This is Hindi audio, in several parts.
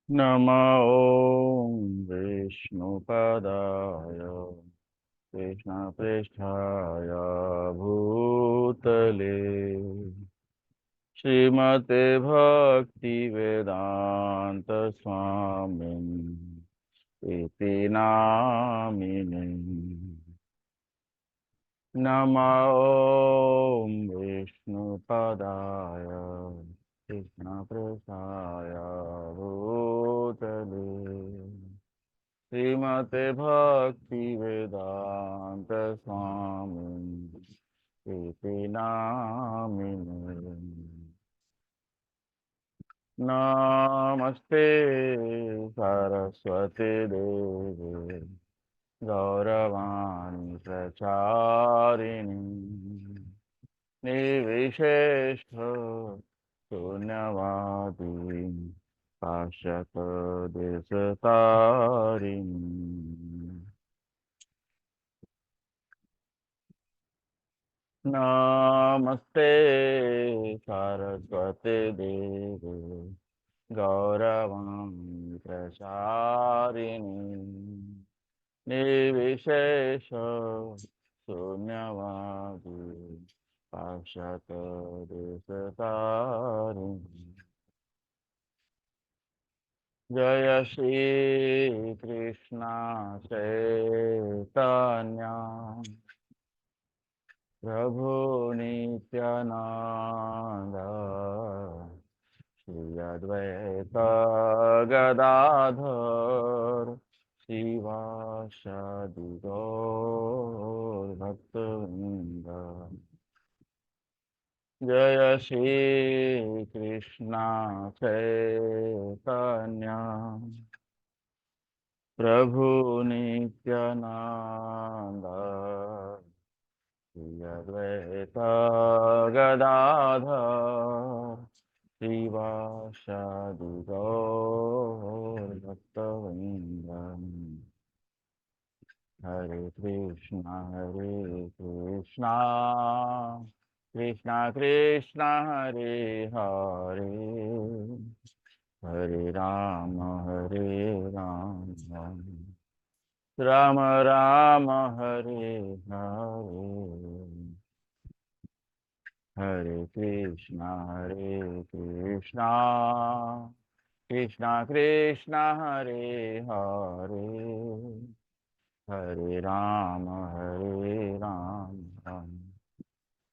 नमः ॐ विष्णुपदाय कृष्णपृष्ठाय भूतले श्रीमते भक्तिवेदान्त स्वामिन् इति नामिने। नमः ॐ विष्णुपदाय कृष्णपृष्ठाय भूतले श्रीमते भक्ति वेदांत स्वामी इति नामिने। नमस्ते सरस्वती देवे गौरवाणी प्रचारिणी निर्विशेष शून्यवादी पाश्चात्यदेशतारिणी। नमस्ते सरस्वती देवी गौरवाणी प्रचारिणी निर्विशेष शून्यवादी पाश्चात्यदेशतारिणी। जय श्री कृष्ण चैतन्य प्रभु नित्यानंद श्री अद्वैत गदाधर शिवासादि गौर भक्तवृंद। जय श्री कृष्ण चैतन्य प्रभु नित्यानंद श्री अद्वैत गदाधर श्रीवासादि गौर भक्तवृंद। हरे कृष्णा कृष्णा कृष्णा हरे हरे हरे राम राम राम हरे हरे। हरे कृष्णा कृष्णा कृष्णा हरे हरे हरे राम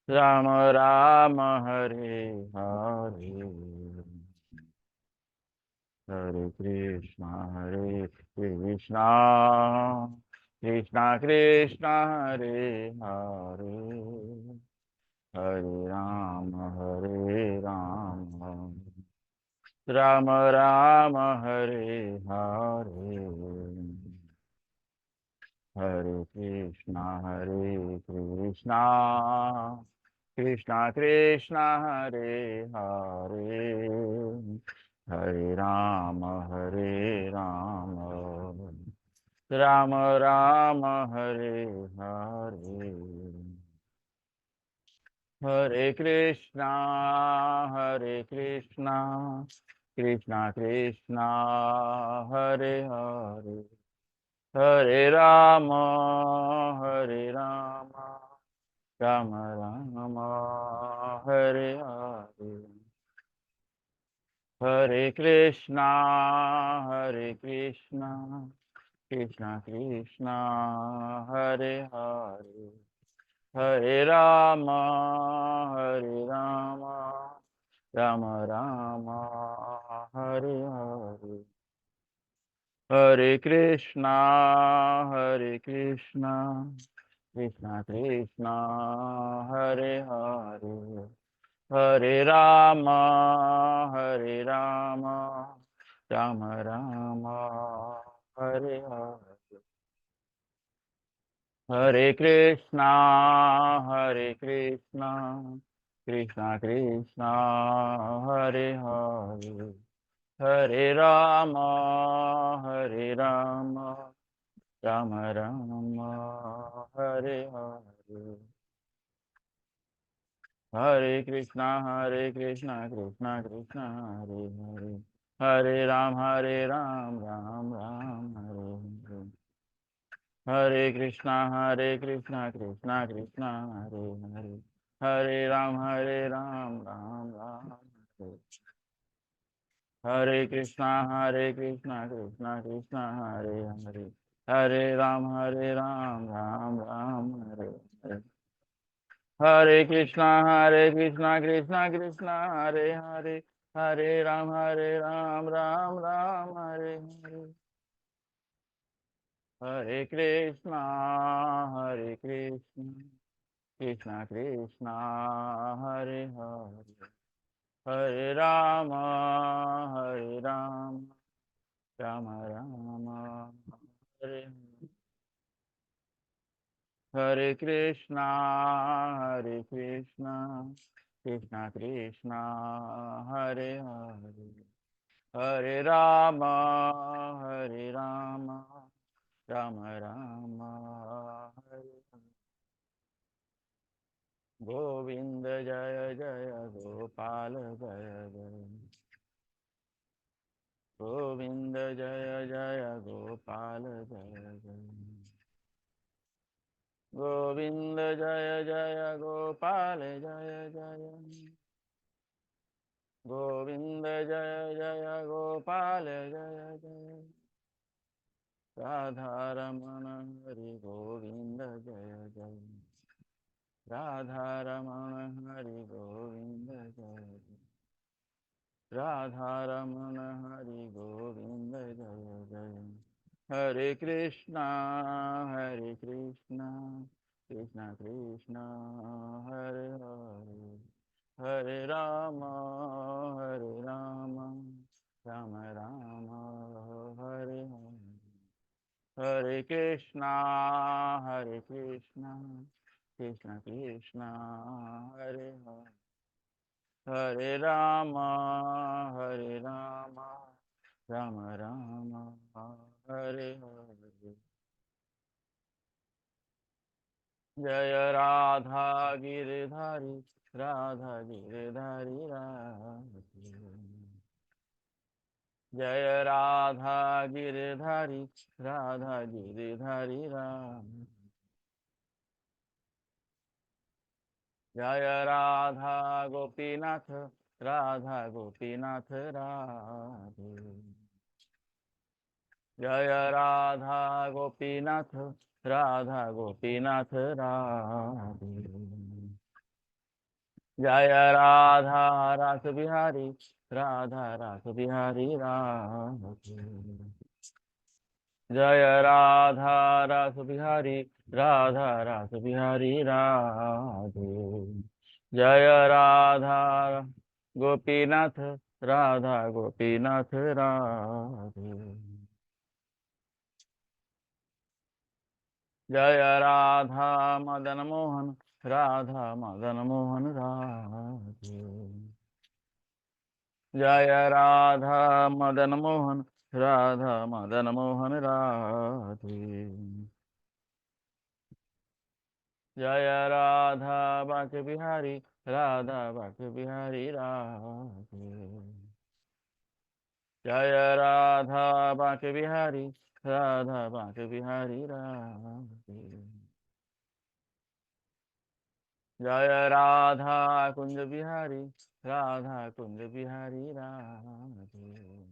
राम राम हरे हरे। हरे कृष्णा कृष्णा कृष्णा हरे हरे हरे राम राम राम हरे हरे। हरे कृष्णा कृष्णा कृष्णा हरे हरे हरे राम राम राम हरे हरे। हरे कृष्णा कृष्णा कृष्णा हरे हरे हरे राम राम राम हरे हरे। हरे कृष्णा कृष्णा कृष्णा हरे हरे हरे राम राम राम हरे हरे। हरे कृष्णा कृष्णा कृष्णा हरे हरे हरे राम राम राम हरे हरे। हरे कृष्णा कृष्णा कृष्णा हरे हरे हरे राम राम राम हरे हरे। हरे कृष्णा कृष्णा कृष्णा हरे हरे हरे राम राम राम हरे हरे। हरे कृष्णा कृष्णा कृष्णा हरे हरे। हरे राम राम हरे। हरे कृष्णा कृष्णा कृष्णा हरे हरे। हरे राम राम हरे हरे। हरे कृष्णा कृष्णा कृष्णा हरे हरे। हरे राम राम हरे हरे। हरे कृष्णा कृष्णा कृष्णा हरे हरे। हरे राम राम राम हरे हरे। हरे कृष्णा कृष्णा कृष्णा हरे हरे। हरे राम राम राम हरे हरे। गोविंद जय जय गोपाल जय जय। गोविंद जय जय गोपाल जय जय। गोविंद जय जय गोपाल जय जय। गोविंद जय जय गोपाल जय जय। राधा रमण हरि गोविंद जय जय। राधा रमण हरि गोविंद जय जय। राधा रमण हरि गोविंद जय जय। हरे कृष्णा कृष्णा कृष्णा हरे हरे। हरे राम राम राम हरे हरे। हरे कृष्णा कृष्णा कृष्णा हरे हरे। हरे राम राम राम हरे हरे। जय राधा गिरधारी राधा गिरधारी राधे। जय राधा गिरधारी राधा गिरधारी राधे। जय राधा गोपीनाथ राधा गोपीनाथ राधे। जय राधा गोपीनाथ राधा गोपीनाथ राधे। जय राधा रस बिहारी राधा रस बिहारी राधे। जय राधा रस बिहारी राधा रस बिहारी राधे। जय राधा गोपीनाथ राधा गोपीनाथ राधे। जय राधा मदन मोहन राधा मदन मोहन राधे। जय राधा मदन मोहन राधा मदन मोहन राधे। जय राधा बांके बिहारी राधा बांके बिहारी राधे। जय राधा बांके बिहारी राधा बांके बिहारी राधे। जय राधा कुंज बिहारी राधा कुंज बिहारी राधे।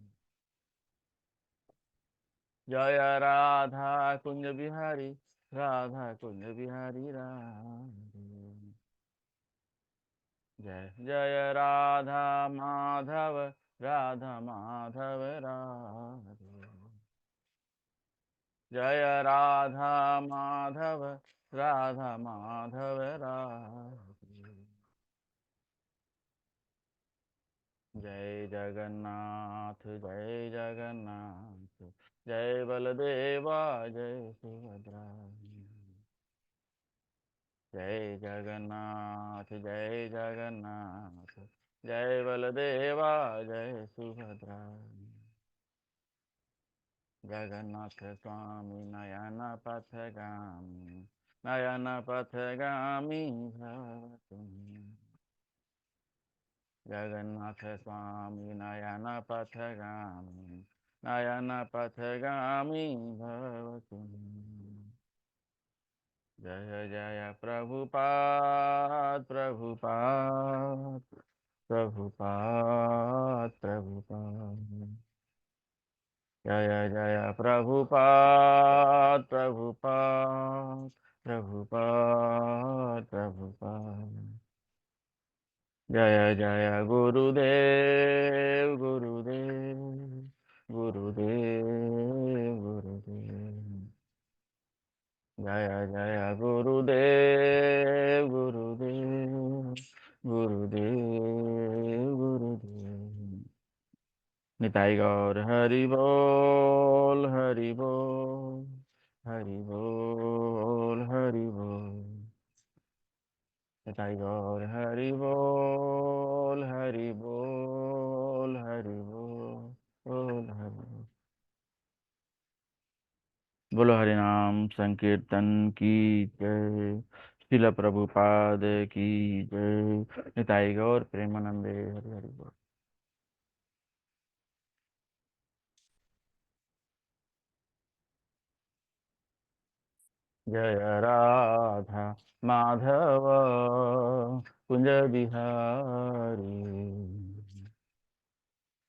जय राधा कुंज बिहारी राधा कुंज बिहारी राधे। जय जय राधा माधव राधा माधव राधे। जय राधा माधव राधा माधव राधे। जय जगन्नाथ जय बलदेवा जय सुभद्रा। जय जगन्नाथ जय बलदेवा जय सुभद्रा। जगन्नाथ स्वामी नयन पथगामी भव तुम। जगन्नाथ स्वामी नयन पथगामी नयन पथगामी भव तुम। जय जय प्रभुपाद प्रभुपाद प्रभुपाद प्रभुपाद। जय जय प्रभुपाद प्रभुपाद प्रभुपाद प्रभुपाद। जय जय गुरुदेव गुरुदेव गुरुदेव गुरुदेव। जय जय गुरुदेव गुरुदेव गुरुदेव गुरुदेव। निताई गौर हरि बोल हरि बोल हरि बोल हरि बोल। निताई गौर हरि बोल हरि बोल हरि बोल हरि बोल। बोलो हरि नाम संकीर्तन की जय। शिल प्रभुपाद की जय। निताई गौर प्रेमानंदे हरि हरि बोल। जय राधा माधव कुंज बिहारी।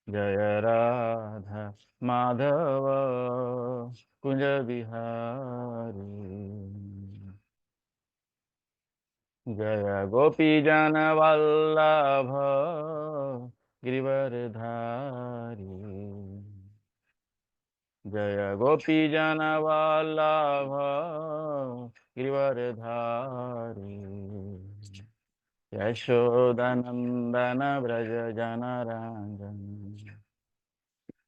जय राधा माधव कुंज बिहारी। जय गोपी जन वल्लभ गिरिवरधारी। जय गोपी जन वल्लभ गिरिवरधारी। यशोदनंदन व्रज जन रंजन।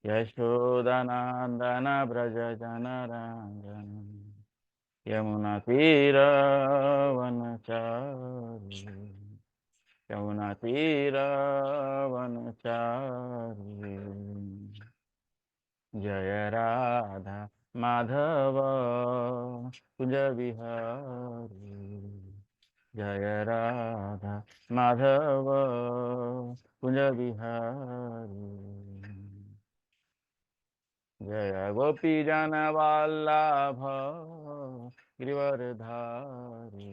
यशोदनंदन व्रज जन रंजन। यमुना तीर वनचारी। यमुना तीर वनचारी। जय राधा माधव कुंज बिहारी। जय राधा माधव कुंज बिहारी। जय गोपी जन वल्लभ गिरिवरधारी।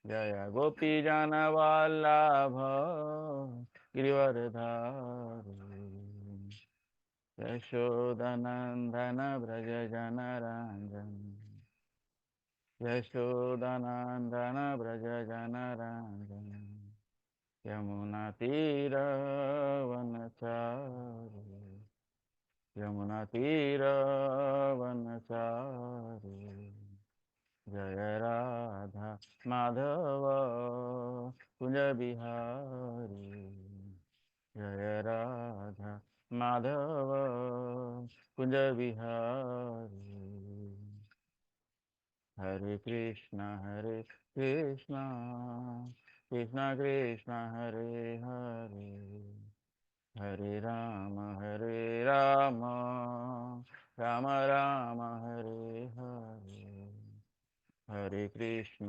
जय गोपी जन वल्लभ गिरिवरधारी। यशोदनंदन व्रज जन रंजन। यशोदनंदन व्रज जन रंजन। यमुना तीर वनचारी। यमुना तीर वनचारी। जय राधा माधव कुंज बिहारी। जय राधा माधव कुंज बिहारी। हरे कृष्ण कृष्ण कृष्ण हरे हरे हरे राम राम राम हरे हरे। हरे कृष्ण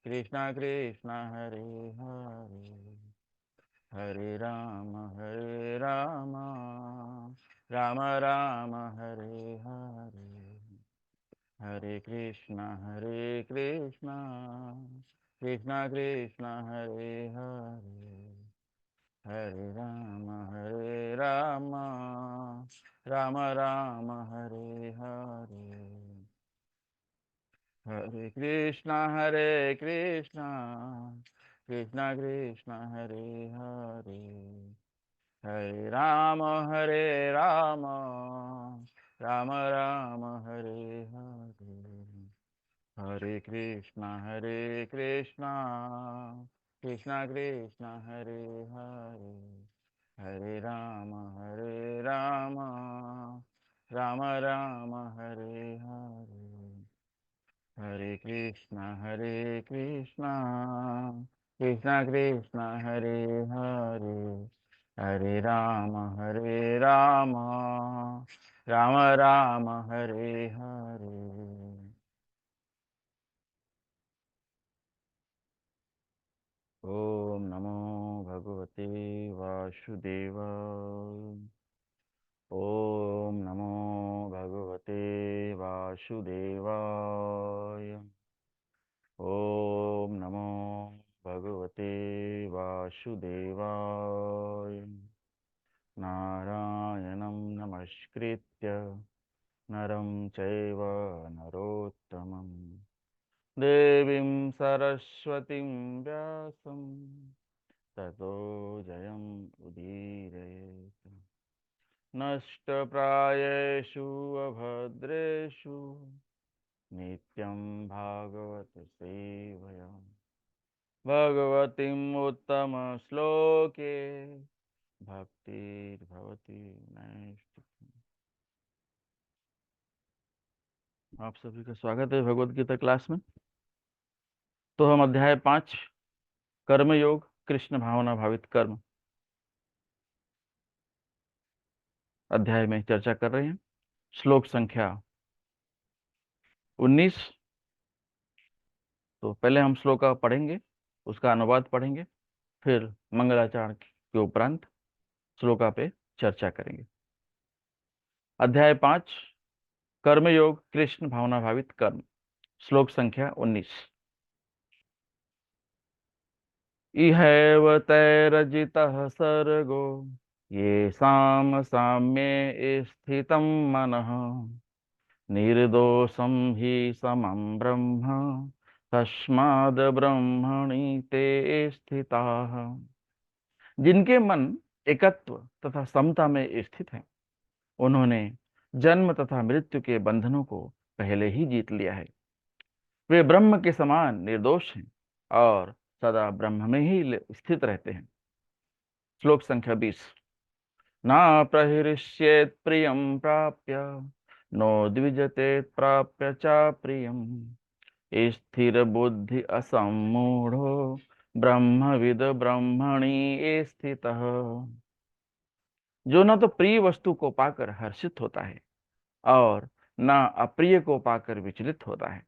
कृष्ण कृष्ण हरे हरे हरे राम राम राम हरे हरे। हरे कृष्ण कृष्ण कृष्ण हरे हरे हरे राम राम राम हरे हरे। हरे कृष्ण कृष्ण कृष्ण हरे हरे हरे राम राम राम हरे हरे। हरे कृष्ण कृष्ण कृष्ण हरे हरे हरे राम राम राम हरे हरे। हरे कृष्ण कृष्ण कृष्ण हरे हरे हरे राम राम राम हरे हरे। ओम नमो भगवते वासुदेवाय। ओम नमो भगवते वासुदेवाय। ओम नमो भगवते वासुदेवाय। नारायणं नमस्कृत्य नरं चैव नरोत्तमं देवीं सरस्वतीं व्यासं ततो जयम् उदीरयेत्। नष्टप्रायेषु अभद्रेषु नित्यं भागवत सेवया भगवतीम् उत्तमश्लोके भक्तिर्भवति नैष्ठिकी। आप सभी का स्वागत है भगवत गीता क्लास में। तो हम अध्याय 5 कर्म योग कृष्ण भावना भावित कर्म अध्याय में चर्चा कर रहे हैं। श्लोक संख्या 19। तो पहले हम श्लोक का पढ़ेंगे, उसका अनुवाद पढ़ेंगे, फिर मंगलाचरण के उपरांत श्लोका पे चर्चा करेंगे। अध्याय 5 कर्मयोग कृष्ण भावना भावित कर्म। श्लोक संख्या 19। इहैव तैरजितः सर्गो ये साम्ये स्थितं मनः निर्दोषं हि समं ब्रह्म तस्माद् ब्रह्मणि ते स्थिताः। जिनके मन एकत्व तथा समता में स्थित है, उन्होंने जन्म तथा मृत्यु के बंधनों को पहले ही जीत लिया है। वे ब्रह्म के समान निर्दोष हैं और सदा ब्रह्म में ही स्थित रहते हैं। श्लोक संख्या 20। ना प्रहृष्येत् प्रियं प्राप्य नो द्विजते प्राप्य च प्रियं स्थिर बुद्धि असम्मूढ़ो ब्रह्मविद ब्रह्मणि स्थितः। जो न तो प्रिय वस्तु को पाकर हर्षित होता है और न अप्रिय को पाकर विचलित होता है,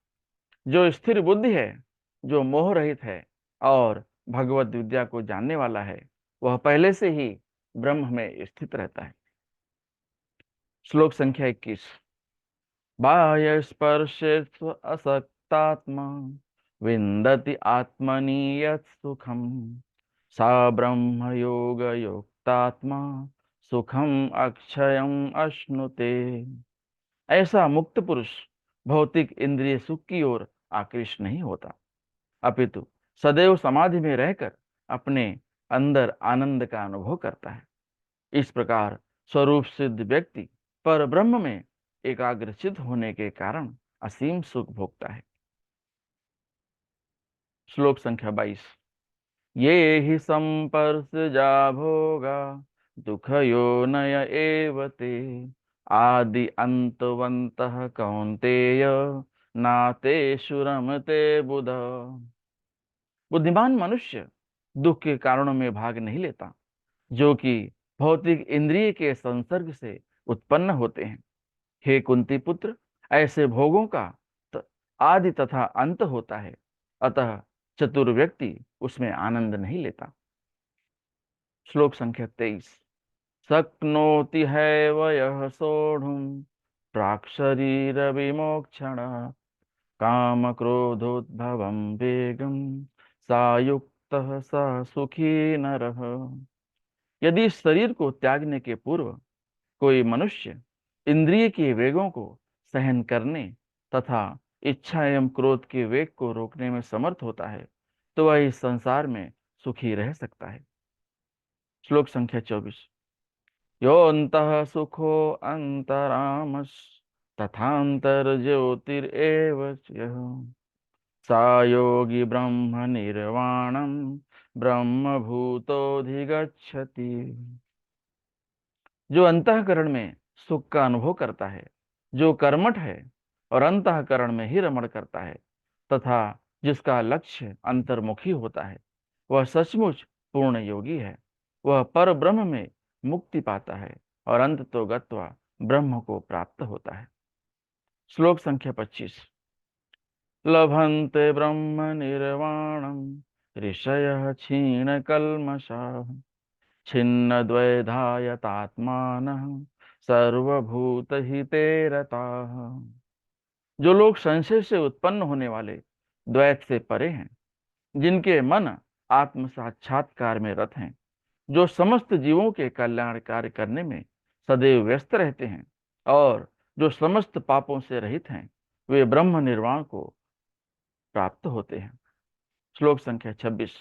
जो स्थिर बुद्धि है, जो मोह रहित है और भगवत विद्या को जानने वाला है, वह पहले से ही ब्रह्म में स्थित रहता है। श्लोक संख्या 21। बाह्य स्पर्शे असक्तात्मा विन्दति आत्मनि यत् सुखम सा ब्रह्म योग युक्तात्मा सुखम अक्षयम अश्नुते। ऐसा मुक्त पुरुष भौतिक इंद्रिय सुख की ओर आकृष्ट नहीं होता, अपितु सदैव समाधि में रहकर अपने अंदर आनंद का अनुभव करता है। इस प्रकार स्वरूप सिद्ध व्यक्ति पर ब्रह्म में एकाग्रचित होने के कारण असीम सुख भोगता है। श्लोक संख्या 22। ये ही संपर्शजा भोगा दुख योनय एव ते आदि अंतवन्तः कौन्तेय नातेषु रमते बुध। बुद्धिमान मनुष्य दुख के कारणों में भाग नहीं लेता, जो कि भौतिक इंद्रिय के संसर्ग से उत्पन्न होते हैं। हे कुंती पुत्र, ऐसे भोगों का आदि तथा अंत होता है, अतः चतुर व्यक्ति उसमें आनंद नहीं लेता। श्लोक संख्या 23। शक्नोति हैव यः सोढुं प्राक् शरीर विमोक्षण काम क्रोधोद्भवं वेगं सा युक्तः स सुखी नरः। यदि इस शरीर को त्यागने के पूर्व कोई मनुष्य इंद्रिय के वेगों को सहन करने तथा इच्छा एवं क्रोध के वेग को रोकने में समर्थ होता है, तो वह इस संसार में सुखी रह सकता है। श्लोक संख्या 24। योऽन्तः सुखो अंतरामस् तथांतर ज्योतिरेव यः सा योगी ब्रह्म निर्वाणं ब्रह्म भूतोऽधिगच्छति। जो अंतःकरण में सुख का अनुभव करता है, जो कर्मठ है और अंतःकरण में ही रमण करता है तथा जिसका लक्ष्य अंतर्मुखी होता है, वह सचमुच पूर्ण योगी है। वह पर ब्रह्म में मुक्ति पाता है और अंत तो गत्वा ब्रह्म को प्राप्त होता है। श्लोक संख्या 25। लभन्ते ब्रह्म निर्वाणं ऋषयः क्षीणकल्मषाः छिन्नद्वैधायतात्मानः सर्वभूतहिते रताः। जो लोग संशय से उत्पन्न होने वाले द्वैत से परे हैं, जिनके मन आत्म साक्षात्कार में रत हैं, जो समस्त जीवों के कल्याण कार्य करने में सदैव व्यस्त रहते हैं और जो समस्त पापों से रहित हैं, वे ब्रह्म निर्वाण को प्राप्त होते हैं। श्लोक संख्या 26।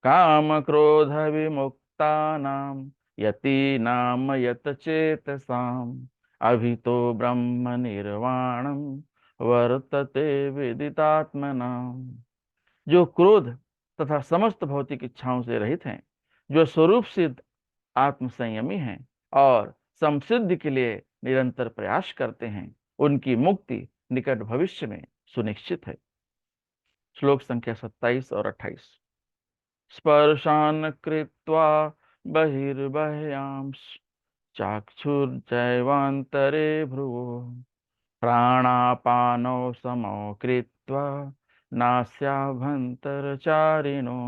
काम क्रोध विमुक्ता नाम यतीनाम यत चेतसाम अभितो ब्रह्म निर्वाणम वर्तते विदितात्मनाम। जो क्रोध तथा समस्त भौतिक इच्छाओं से रहित हैं, जो स्वरूप सिद्ध आत्म संयमी हैं और समसिद्धि के लिए निरंतर प्रयास करते हैं, उनकी मुक्ति निकट भविष्य में सुनिश्चित है। श्लोक संख्या 27 और 28। स्पर्शान कृत्वा बहिर्बह्यांश चाक्षुर्जैवान्तरे भ्रुवो प्राणापानौ समौ कृत्वा नास्याभ्यन्तरचारिणो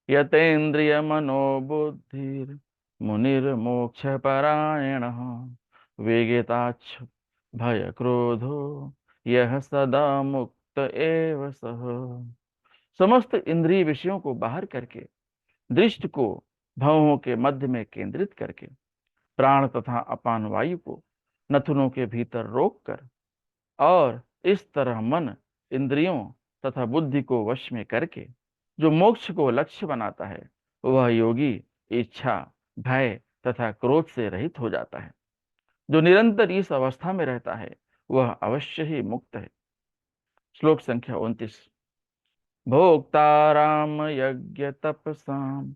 यतेन्द्रियमनोबुद्धिर्मुनिर्मोक्षपरायणः वेगेताच्छ भयक्रोधो यह सदा मुक्त एव सः। समस्त इंद्रिय विषयों को बाहर करके दृष्टि को भवों के मध्य में केंद्रित करके प्राण तथा अपान वायु को नथुनों के भीतर रोककर और इस तरह मन इंद्रियों तथा बुद्धि को वश में करके जो मोक्ष को लक्ष्य बनाता है, वह योगी इच्छा, भय तथा क्रोध से रहित हो जाता है। जो निरंतर इस अवस्था में रहता है, वह अवश्य ही मुक्त है। श्लोक संख्या 29। भोक्ताराम यज्ञ तपसाम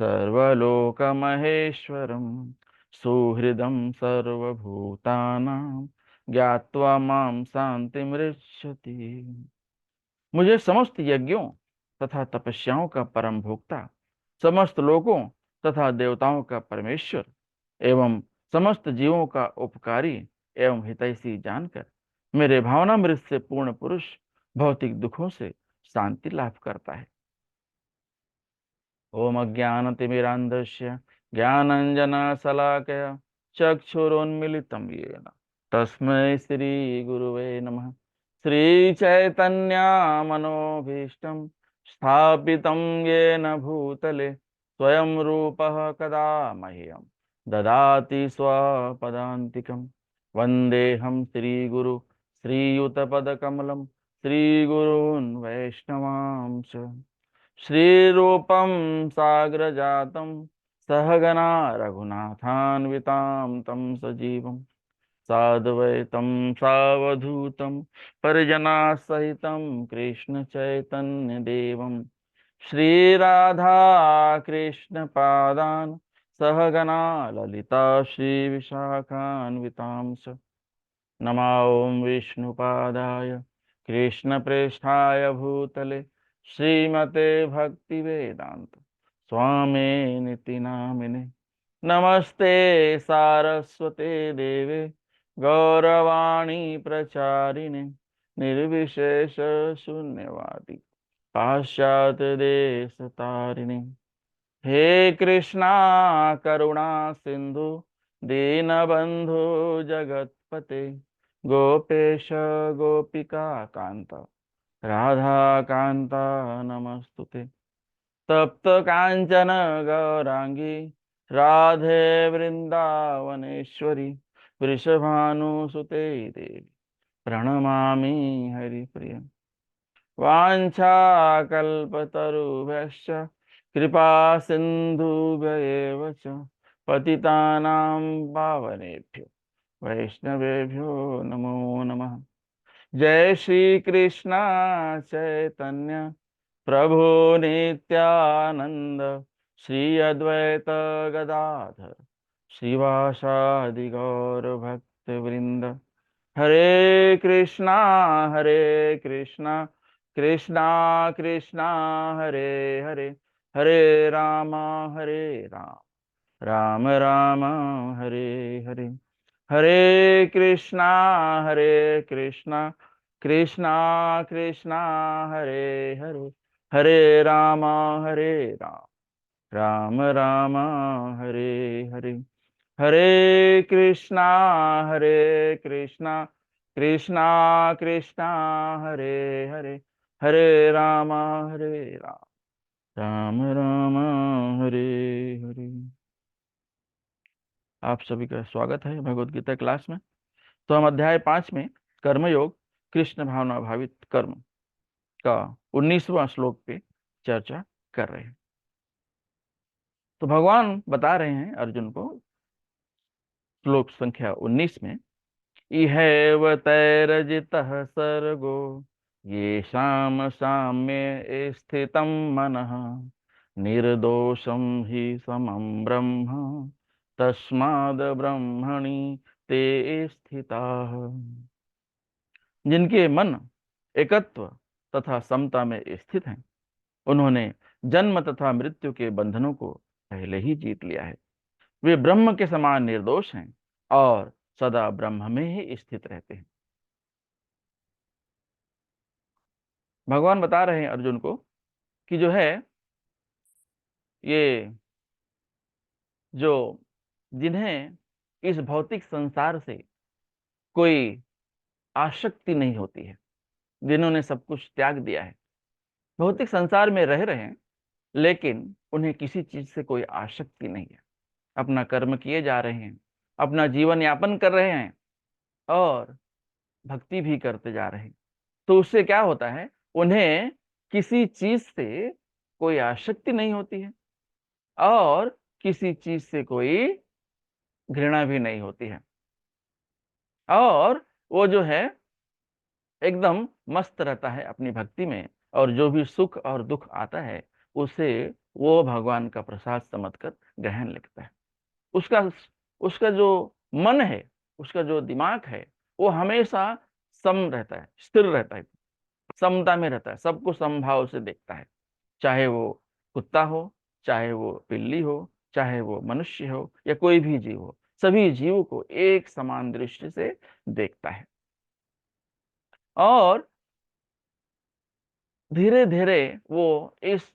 सर्वलोकमहेश्वरम सुहृदं सर्वभूतानां ज्ञात्वा मां शान्तिमृच्छति। मुझे समस्त यज्ञों तथा तपस्याओं का परम भोक्ता, समस्त लोकों तथा देवताओं का परमेश्वर एवं समस्त जीवों का उपकारी एवं हितैषी जानकर मेरे भावनामृत से पूर्ण पुरुष भौतिक दुखों से शांति लाभ करता है। ओम अज्ञानतिमिरान्धस्य ज्ञानाञ्जनशलाकया चक्षुरुन्मीलितं येन तस्मै श्रीगुरुवे नमः। श्रीचैतन्यमनोभीष्टं स्थापितं येन भूतले स्वयं रूपः कदा मह्यं ददाति स्वपदान्तिकं। वन्देऽहं श्रीगुरु श्रीयुतपदकमलं श्रीगुरून् वैष्णवांश्च। श्रीरूपं साग्रजातं सहगना रघुनाथान्वितां तं सजीवं साद्वैतं सावधूतं परिजनासहितं कृष्णचैतन्यदेवं श्रीराधा कृष्णपादान् सहगना ललिता श्रीविशाखान्वितां च। नमो ॐ विष्णुपादाय कृष्णप्रेष्ठाय भूतले श्रीमते भक्तिवेदांत स्वामिनिति नामिने। नमस्ते सारस्वते देवे गौरवाणी प्रचारिणे निर्विशेष शून्यवादी पाश्चात्य देश तारिणे। हे कृष्णा करुणा सिंधु दीनबंधु जगतपते गोपेश गोपिका कांता राधा कांता नमस्तुते। तप्त कांचन गौरांगी राधे वृंदावनेश्वरी वृषभानुसुते देवी प्रणमामि हरिप्रिय। वाञ्छाकल्पतरुभ्यश्च कृपा सिन्धुभ्येव च पतितानां पावनेभ्यो वैष्णवेभ्यो नमो नमः। जय श्री कृष्ण चैतन्य प्रभु नित्यानंद श्री अद्वैत गदाधर श्रीवासादि गौर भक्त वृंद। हरे कृष्णा कृष्णा कृष्णा हरे हरे हरे राम राम राम हरे हरे। हरे कृष्णा कृष्णा कृष्णा कृष्णा हरे हरे हरे राम हरे राम, राम राम हरे हरे, हरे कृष्णा कृष्णा कृष्णा हरे हरे, हरे राम राम राम हरे हरे। आप सभी का स्वागत है भगवत गीता क्लास में। तो हम अध्याय 5 में कर्मयोग कृष्ण भावना भावित कर्म का 19वां श्लोक पे चर्चा कर रहे हैं। तो भगवान बता रहे हैं अर्जुन को श्लोक संख्या 19 में, इहैव तैरजितः सर्गो येषां साम्ये स्थितं मनः निर्दोषं हि समं ब्रह्म तस्माद् ब्रह्मणि ते स्थिताः। जिनके मन एकत्व तथा समता में स्थित हैं, उन्होंने जन्म तथा मृत्यु के बंधनों को पहले ही जीत लिया है। वे ब्रह्म के समान निर्दोष हैं और सदा ब्रह्म में ही स्थित रहते हैं। भगवान बता रहे हैं अर्जुन को कि जो है ये जो जिन्हें इस भौतिक संसार से कोई आसक्ति नहीं होती है, जिन्होंने सब कुछ त्याग दिया है, भौतिक संसार में रह रहे हैं लेकिन उन्हें किसी चीज से कोई आसक्ति नहीं है, अपना कर्म किए जा रहे हैं, अपना जीवन यापन कर रहे हैं और भक्ति भी करते जा रहे हैं। तो उससे क्या होता है, उन्हें किसी चीज से कोई आसक्ति नहीं होती है और किसी चीज से कोई घृणा भी नहीं होती है, और वो जो है एकदम मस्त रहता है अपनी भक्ति में, और जो भी सुख और दुख आता है उसे वो भगवान का प्रसाद समझकर ग्रहण लेता है। उसका उसका जो मन है, उसका जो दिमाग है, वो हमेशा सम रहता है, स्थिर रहता है, समता में रहता है, सबको समभाव से देखता है। चाहे वो कुत्ता हो, चाहे वो बिल्ली हो, चाहे वो मनुष्य हो या कोई भी जीव हो, सभी जीवों को एक समान दृष्टि से देखता है। और धीरे धीरे वो इस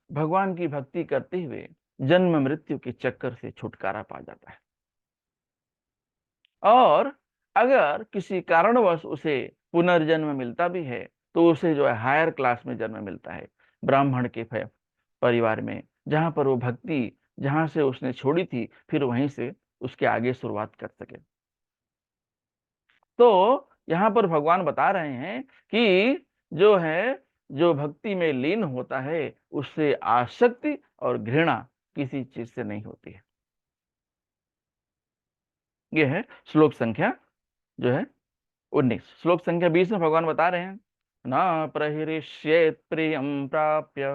भगवान की भक्ति करते हुए जन्म मृत्यु के चक्कर से छुटकारा पा जाता है। और अगर किसी कारणवश उसे पुनर्जन्म मिलता भी है तो उसे जो है हायर क्लास में जन्म मिलता है, ब्राह्मण के परिवार में, जहां पर वो भक्ति जहां से उसने छोड़ी थी फिर वहीं से उसके आगे शुरुआत कर सके। तो यहाँ पर भगवान बता रहे हैं कि जो है, जो भक्ति में लीन होता है उससे आसक्ति और घृणा किसी चीज से नहीं होती है। ये है श्लोक संख्या जो है 19। श्लोक संख्या 20 में भगवान बता रहे हैं, न प्रहिष्येत प्रियम प्राप्य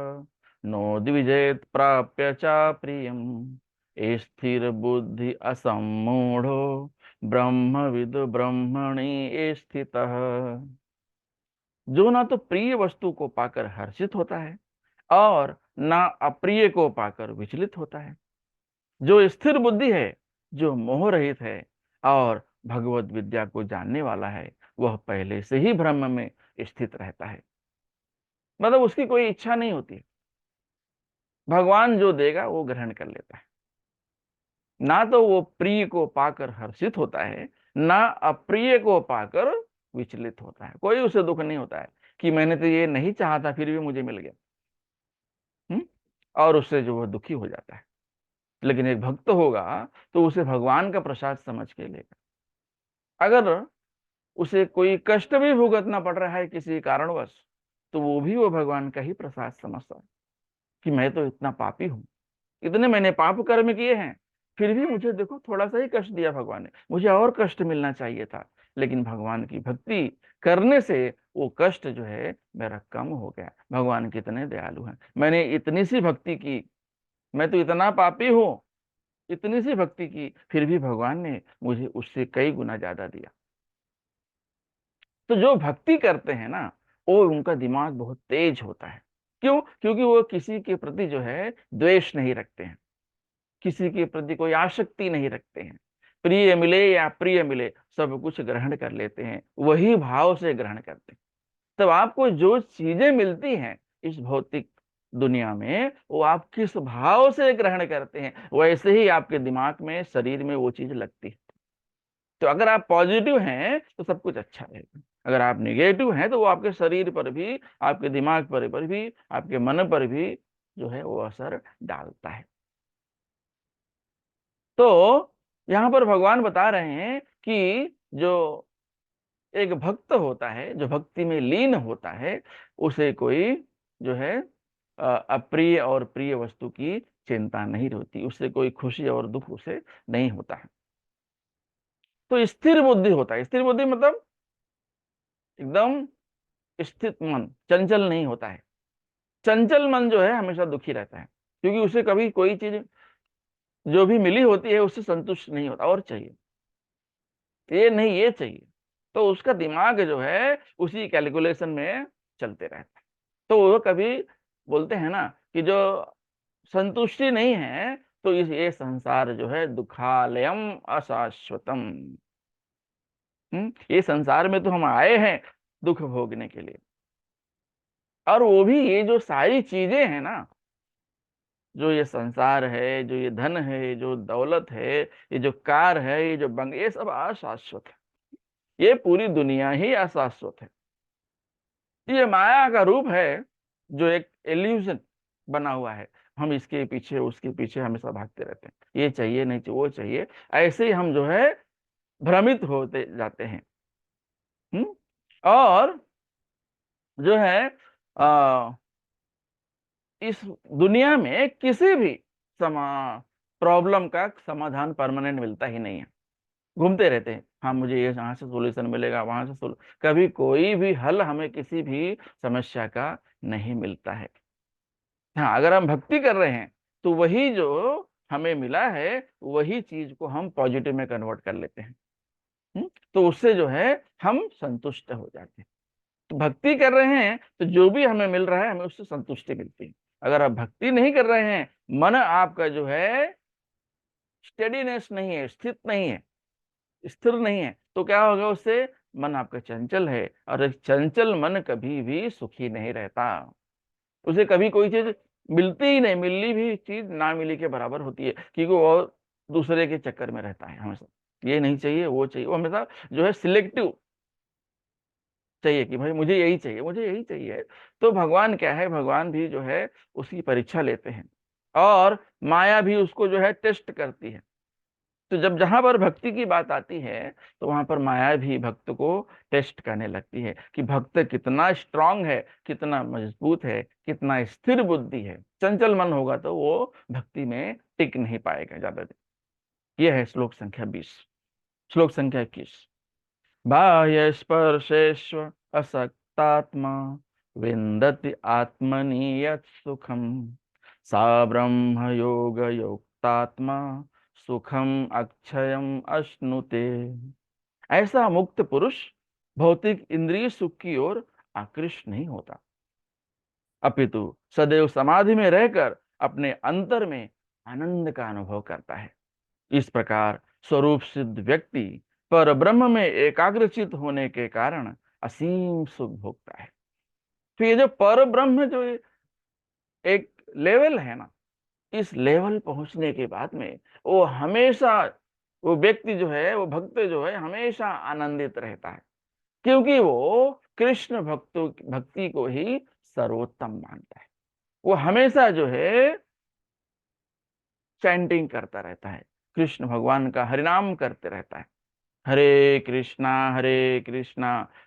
नो द्विजेत प्राप्य चा प्रियम स्थिर बुद्धि असमूढ़ो ब्रह्मविद ब्रह्मणि स्थितः। जो ना तो प्रिय वस्तु को पाकर हर्षित होता है और ना अप्रिय को पाकर विचलित होता है, जो स्थिर बुद्धि है, जो मोह रहित है और भगवत विद्या को जानने वाला है, वह पहले से ही ब्रह्म में स्थित रहता है। मतलब उसकी कोई इच्छा नहीं होती, भगवान जो देगा वो ग्रहण कर लेता है। ना तो वो प्रिय को पाकर हर्षित होता है, ना अप्रिय को पाकर विचलित होता है। कोई उसे दुख नहीं होता है कि मैंने तो ये नहीं चाहा था फिर भी मुझे मिल गया। और उससे जो वह दुखी हो जाता है। लेकिन एक भक्त होगा तो उसे भगवान का प्रसाद समझ के लेगा। अगर उसे कोई कष्ट भी भुगतना पड़ रहा है किसी कारणवश, तो वो भी वो भगवान का ही प्रसाद समझता है कि मैं तो इतना पापी हूं, इतने मैंने पाप कर्म किए हैं, फिर भी मुझे देखो थोड़ा सा ही कष्ट दिया भगवान ने, मुझे और कष्ट मिलना चाहिए था। लेकिन भगवान की भक्ति करने से वो कष्ट जो है मेरा कम हो गया। भगवान कितने दयालु हैं, मैंने इतनी सी भक्ति की, मैं तो इतना पापी हूं, इतनी सी भक्ति की, फिर भी भगवान ने मुझे उससे कई गुना ज्यादा दिया। तो जो भक्ति करते हैं ना, वो उनका दिमाग बहुत तेज होता है। क्यों? क्योंकि वो किसी के प्रति जो है द्वेष नहीं रखते हैं, किसी के प्रति कोई आसक्ति नहीं रखते हैं। प्रिय मिले या प्रिय मिले सब कुछ ग्रहण कर लेते हैं, वही भाव से ग्रहण करते हैं। तब आपको जो चीजें मिलती हैं इस भौतिक दुनिया में वो आप किस भाव से ग्रहण करते हैं, वैसे ही आपके दिमाग में, शरीर में वो चीज लगती है। तो अगर आप पॉजिटिव हैं तो सब कुछ अच्छा रहेगा, अगर आप निगेटिव हैं तो वो आपके शरीर पर भी, आपके दिमाग पर भी, आपके मन पर भी जो है वो असर डालता है। तो यहाँ पर भगवान बता रहे हैं कि जो एक भक्त होता है, जो भक्ति में लीन होता है, उसे कोई जो है अप्रिय और प्रिय वस्तु की चिंता नहीं होती, उससे कोई खुशी और दुख उसे नहीं होता है। तो स्थिर बुद्धि होता है। स्थिर बुद्धि मतलब एकदम स्थित मन, चंचल नहीं होता है। चंचल मन जो है हमेशा दुखी रहता है, क्योंकि उसे कभी कोई चीज जो भी मिली होती है उससे संतुष्ट नहीं होता, और चाहिए, ये नहीं ये चाहिए। तो उसका दिमाग जो है उसी कैलकुलेशन में चलते रहता है। तो वो कभी बोलते हैं ना कि जो संतुष्टि नहीं है, तो इस ये संसार जो है दुखालयम अशाश्वतम। ये संसार में तो हम आए हैं दुख भोगने के लिए, और वो भी ये जो सारी चीजें हैं ना, जो ये संसार है, जो ये धन है, जो दौलत है, ये जो कार है, ये जो बंग, ये सब अशाश्वत है। ये पूरी दुनिया ही अशाश्वत है। ये माया का रूप है, जो एक इल्यूजन बना हुआ है। हम इसके पीछे उसके पीछे हमेशा भागते रहते हैं, ये चाहिए नहीं चाहिए वो चाहिए, ऐसे ही हम जो है भ्रमित होते जाते हैं। और जो है आ, इस दुनिया में किसी भी समा प्रॉब्लम का समाधान परमानेंट मिलता ही नहीं है। घूमते रहते हैं, हाँ मुझे ये यहाँ से सोल्यूशन मिलेगा, वहां से कभी कोई भी हल हमें किसी भी समस्या का नहीं मिलता है। हाँ, अगर हम भक्ति कर रहे हैं तो वही जो हमें मिला है वही चीज को हम पॉजिटिव में कन्वर्ट कर लेते हैं। तो उससे जो है हम संतुष्ट हो जाते हैं। तो भक्ति कर रहे हैं तो जो भी हमें मिल रहा है हमें उससे संतुष्टि मिलती है। अगर आप भक्ति नहीं कर रहे हैं, मन आपका जो है स्टेडीनेस नहीं है, स्थित नहीं है, स्थिर नहीं है, तो क्या होगा उससे? मन आपका चंचल है, और एक चंचल मन कभी भी सुखी नहीं रहता। उसे कभी कोई चीज मिलती ही नहीं, मिली भी चीज ना मिली के बराबर होती है, क्योंकि वो दूसरे के चक्कर में रहता है हमेशा। ये नहीं चाहिए वो चाहिए, वो हमेशा जो है सिलेक्टिव चाहिए कि भाई मुझे यही चाहिए, मुझे यही चाहिए। तो भगवान क्या है, भगवान भी जो है उसकी परीक्षा लेते हैं, और माया भी उसको जो है टेस्ट करती है। तो जब जहां पर भक्ति की बात आती है तो वहां पर माया भी भक्त को टेस्ट करने लगती है कि भक्त कितना स्ट्रांग है, कितना मजबूत है, कितना स्थिर बुद्धि है। चंचल मन होगा तो वो भक्ति में टिक नहीं पाएगा ज्यादा देर। यह है श्लोक संख्या 20। श्लोक संख्या 21। बाह्य स्पर्शेष्व असक्तात्मा विन्दति आत्मनि यत् सुखम सा ब्रह्म योग युक्तात्मा सुखम अक्षयम अश्नुते। ऐसा मुक्त पुरुष भौतिक इंद्रिय सुख की ओर आकृष्ट नहीं होता, अपितु सदैव समाधि में रहकर अपने अंतर में आनंद का अनुभव करता है। इस प्रकार स्वरूप सिद्ध व्यक्ति पर ब्रह्म में एकाग्रचित होने के कारण असीम सुख भोगता है। तो ये जो पर ब्रह्म जो एक लेवल है ना, इस लेवल पहुंचने के बाद में वो हमेशा, वो व्यक्ति जो है, वो भक्त जो है हमेशा आनंदित रहता है, क्योंकि वो कृष्ण भक्तों भक्ति को ही सर्वोत्तम मानता है। वो हमेशा जो है चैंटिंग करता रहता है, कृष्ण भगवान का हरिनाम करते रहता है। हरे कृष्णा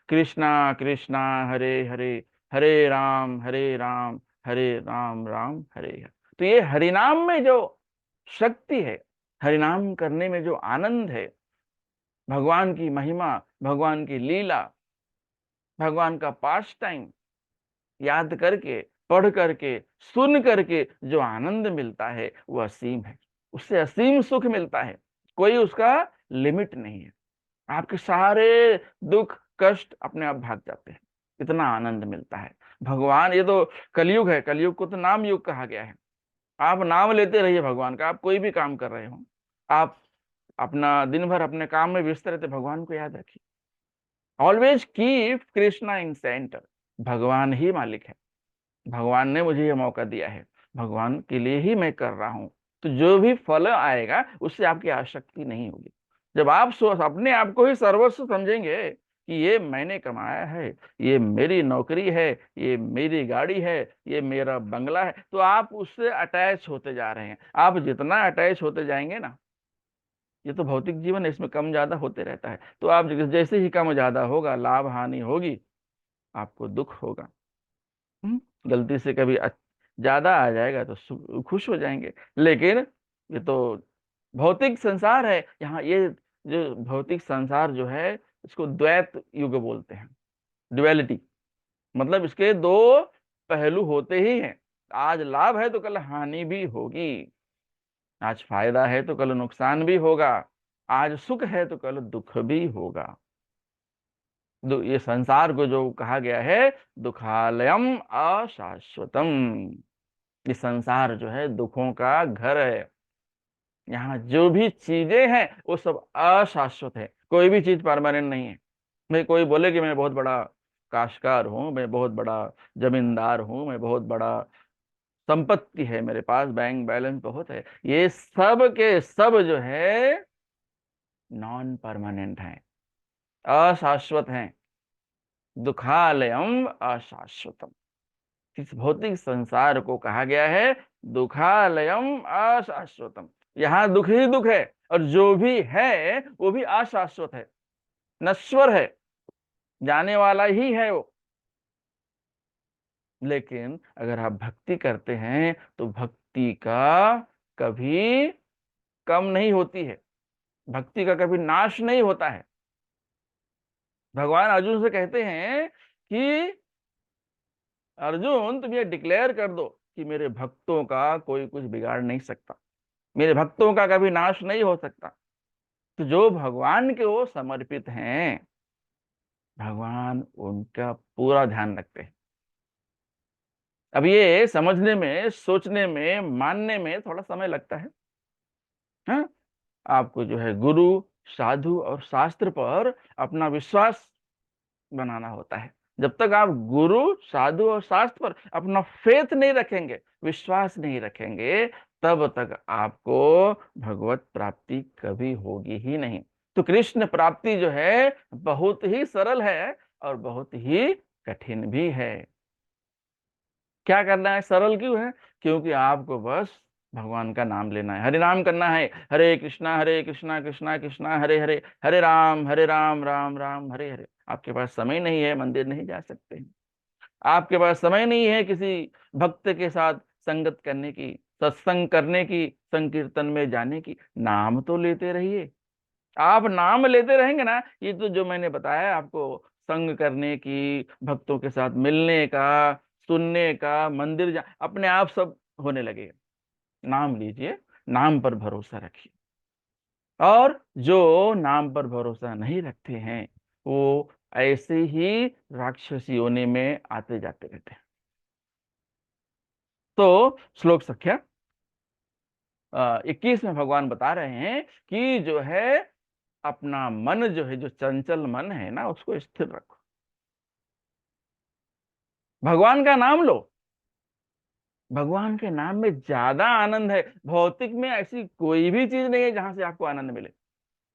कृष्णा कृष्णा हरे हरे, हरे राम राम हरे हरे। तो ये हरिनाम में जो शक्ति है, हरिनाम करने में जो आनंद है, भगवान की महिमा, भगवान की लीला, भगवान का पास टाइम याद करके, पढ़ करके, सुन करके जो आनंद मिलता है वो असीम है। उससे असीम सुख मिलता है, कोई उसका लिमिट नहीं है। आपके सारे दुख कष्ट अपने आप भाग जाते हैं, इतना आनंद मिलता है। भगवान, ये तो कलयुग है, कलयुग को तो नाम युग कहा गया है। आप नाम लेते रहिए भगवान का, आप कोई भी काम कर रहे हो, आप अपना दिन भर अपने काम में व्यस्त रहते, भगवान को याद रखिए। ऑलवेज कीप कृष्णा इन सेंटर। भगवान ही मालिक है, भगवान ने मुझे ये मौका दिया है, भगवान के लिए ही मैं कर रहा हूं। तो जो भी फल आएगा उससे आपकी आसक्ति नहीं होगी। जब आप अपने आप को ही सर्वस्व समझेंगे कि ये मैंने कमाया है, ये मेरी नौकरी है, ये मेरी गाड़ी है, ये मेरा बंगला है, तो आप उससे अटैच होते जा रहे हैं। आप जितना अटैच होते जाएंगे ना, ये तो भौतिक जीवन है, इसमें कम ज्यादा होते रहता है, तो आप जैसे ही कम ज्यादा होगा, लाभ हानि होगी, आपको दुख होगा। गलती से कभी ज्यादा आ जाएगा तो खुश हो जाएंगे। लेकिन ये तो भौतिक संसार है, यहाँ ये जो भौतिक संसार जो है, इसको द्वैत युग बोलते हैं, ड्युअलिटी। मतलब इसके दो पहलू होते ही हैं। आज लाभ है तो कल हानि भी होगी, आज फायदा है तो कल नुकसान भी होगा, आज सुख है तो कल दुख भी होगा। ये संसार को जो कहा गया है दुखालयम अशाश्वतम, ये संसार जो है दुखों का घर है। यहाँ जो भी चीजें हैं वो सब अशाश्वत है, कोई भी चीज परमानेंट नहीं है। भाई कोई बोले कि मैं बहुत बड़ा काश्तकार हूँ, मैं बहुत बड़ा जमींदार हूँ, मैं बहुत बड़ा संपत्ति है मेरे पास, बैंक बैलेंस बहुत है, ये सब के सब जो है नॉन परमानेंट है, अशाश्वत है। दुखालयम अशाश्वतम, इस भौतिक संसार को कहा गया है दुखालयम अशाश्वतम। यहाँ दुख ही दुख है, और जो भी है वो भी अशाश्वत है, नश्वर है, जाने वाला ही है वो। लेकिन अगर आप भक्ति करते हैं तो भक्ति का कभी कम नहीं होती है, भक्ति का कभी नाश नहीं होता है। भगवान अर्जुन से कहते हैं कि अर्जुन तुम ये डिक्लेयर कर दो कि मेरे भक्तों का कोई कुछ बिगाड़ नहीं सकता, मेरे भक्तों का कभी नाश नहीं हो सकता। तो जो भगवान के वो समर्पित हैं, भगवान उनका पूरा ध्यान रखते हैं। अब ये समझने में, सोचने में, मानने में थोड़ा समय लगता है। हाँ, आपको जो है गुरु, साधु और शास्त्र पर अपना विश्वास बनाना होता है। जब तक आप गुरु, साधु और शास्त्र पर अपना फेथ नहीं रखेंगे, विश्वास नहीं रखेंगे, तब तक आपको भगवत प्राप्ति कभी होगी ही नहीं। तो कृष्ण प्राप्ति जो है बहुत ही सरल है और बहुत ही कठिन भी है। क्या करना है, सरल क्यों है? क्योंकि आपको बस भगवान का नाम लेना है, हरि नाम करना है। हरे कृष्णा कृष्णा कृष्णा हरे हरे, हरे राम राम राम हरे हरे। आपके पास समय नहीं है, मंदिर नहीं जा सकते, आपके पास समय नहीं है किसी भक्त के साथ संगत करने की, सत्संग करने की, संकीर्तन में जाने की, नाम तो लेते रहिए। आप नाम लेते रहेंगे ना, ये तो जो मैंने बताया आपको, संग करने की, भक्तों के साथ मिलने का, सुनने का, मंदिर जा, अपने आप सब होने लगेगा। नाम लीजिए, नाम पर भरोसा रखिए। और जो नाम पर भरोसा नहीं रखते हैं वो ऐसे ही राक्षसी योनि में आते जाते रहते हैं। तो श्लोक संख्या 21 में भगवान बता रहे हैं कि जो है अपना मन जो है, जो चंचल मन है ना, उसको स्थिर रखो, भगवान का नाम लो। भगवान के नाम में ज्यादा आनंद है, भौतिक में ऐसी कोई भी चीज नहीं है जहां से आपको आनंद मिले।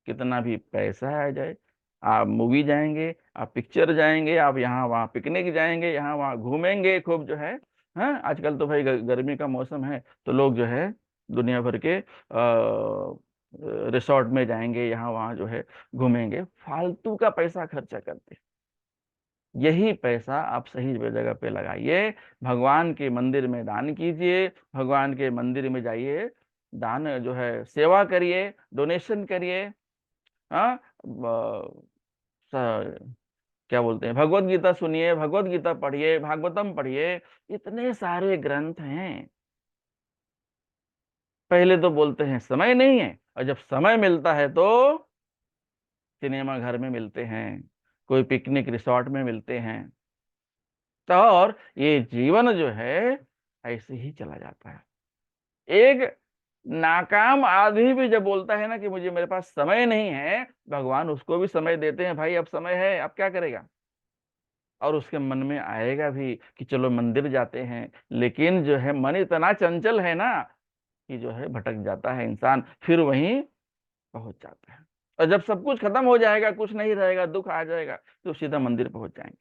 कितना भी पैसा आ जाए, आप मूवी जाएंगे, आप पिक्चर जाएंगे, आप यहाँ वहाँ पिकनिक जाएंगे, यहाँ वहाँ घूमेंगे खूब जो है। हाँ, आजकल तो भाई गर्मी का मौसम है, तो लोग जो है दुनिया भर के रिसोर्ट में जाएंगे, यहाँ वहाँ जो है घूमेंगे, फालतू का पैसा खर्चा करते। यही पैसा आप सही जगह पे लगाइए, भगवान के मंदिर में दान कीजिए, भगवान के मंदिर में जाइए, दान जो है सेवा करिए, डोनेशन करिए। हाँ, क्या बोलते हैं, भगवत गीता सुनिए, भगवत गीता पढ़िए, भागवतम पढ़िए, इतने सारे ग्रंथ हैं। पहले तो बोलते हैं समय नहीं है, और जब समय मिलता है तो सिनेमा घर में मिलते हैं, कोई पिकनिक रिसोर्ट में मिलते हैं। तो और ये जीवन जो है ऐसे ही चला जाता है। एक नाकाम आदमी भी जब बोलता है ना कि मुझे, मेरे पास समय नहीं है, भगवान उसको भी समय देते हैं। भाई अब समय है, अब क्या करेगा? और उसके मन में आएगा भी कि चलो मंदिर जाते हैं, लेकिन जो है मन इतना चंचल है ना कि जो है भटक जाता है इंसान, फिर वहीं पहुंच जाता है। और जब सब कुछ खत्म हो जाएगा, कुछ नहीं रहेगा, दुख आ जाएगा, तो सीधा मंदिर पहुंच जाएंगे।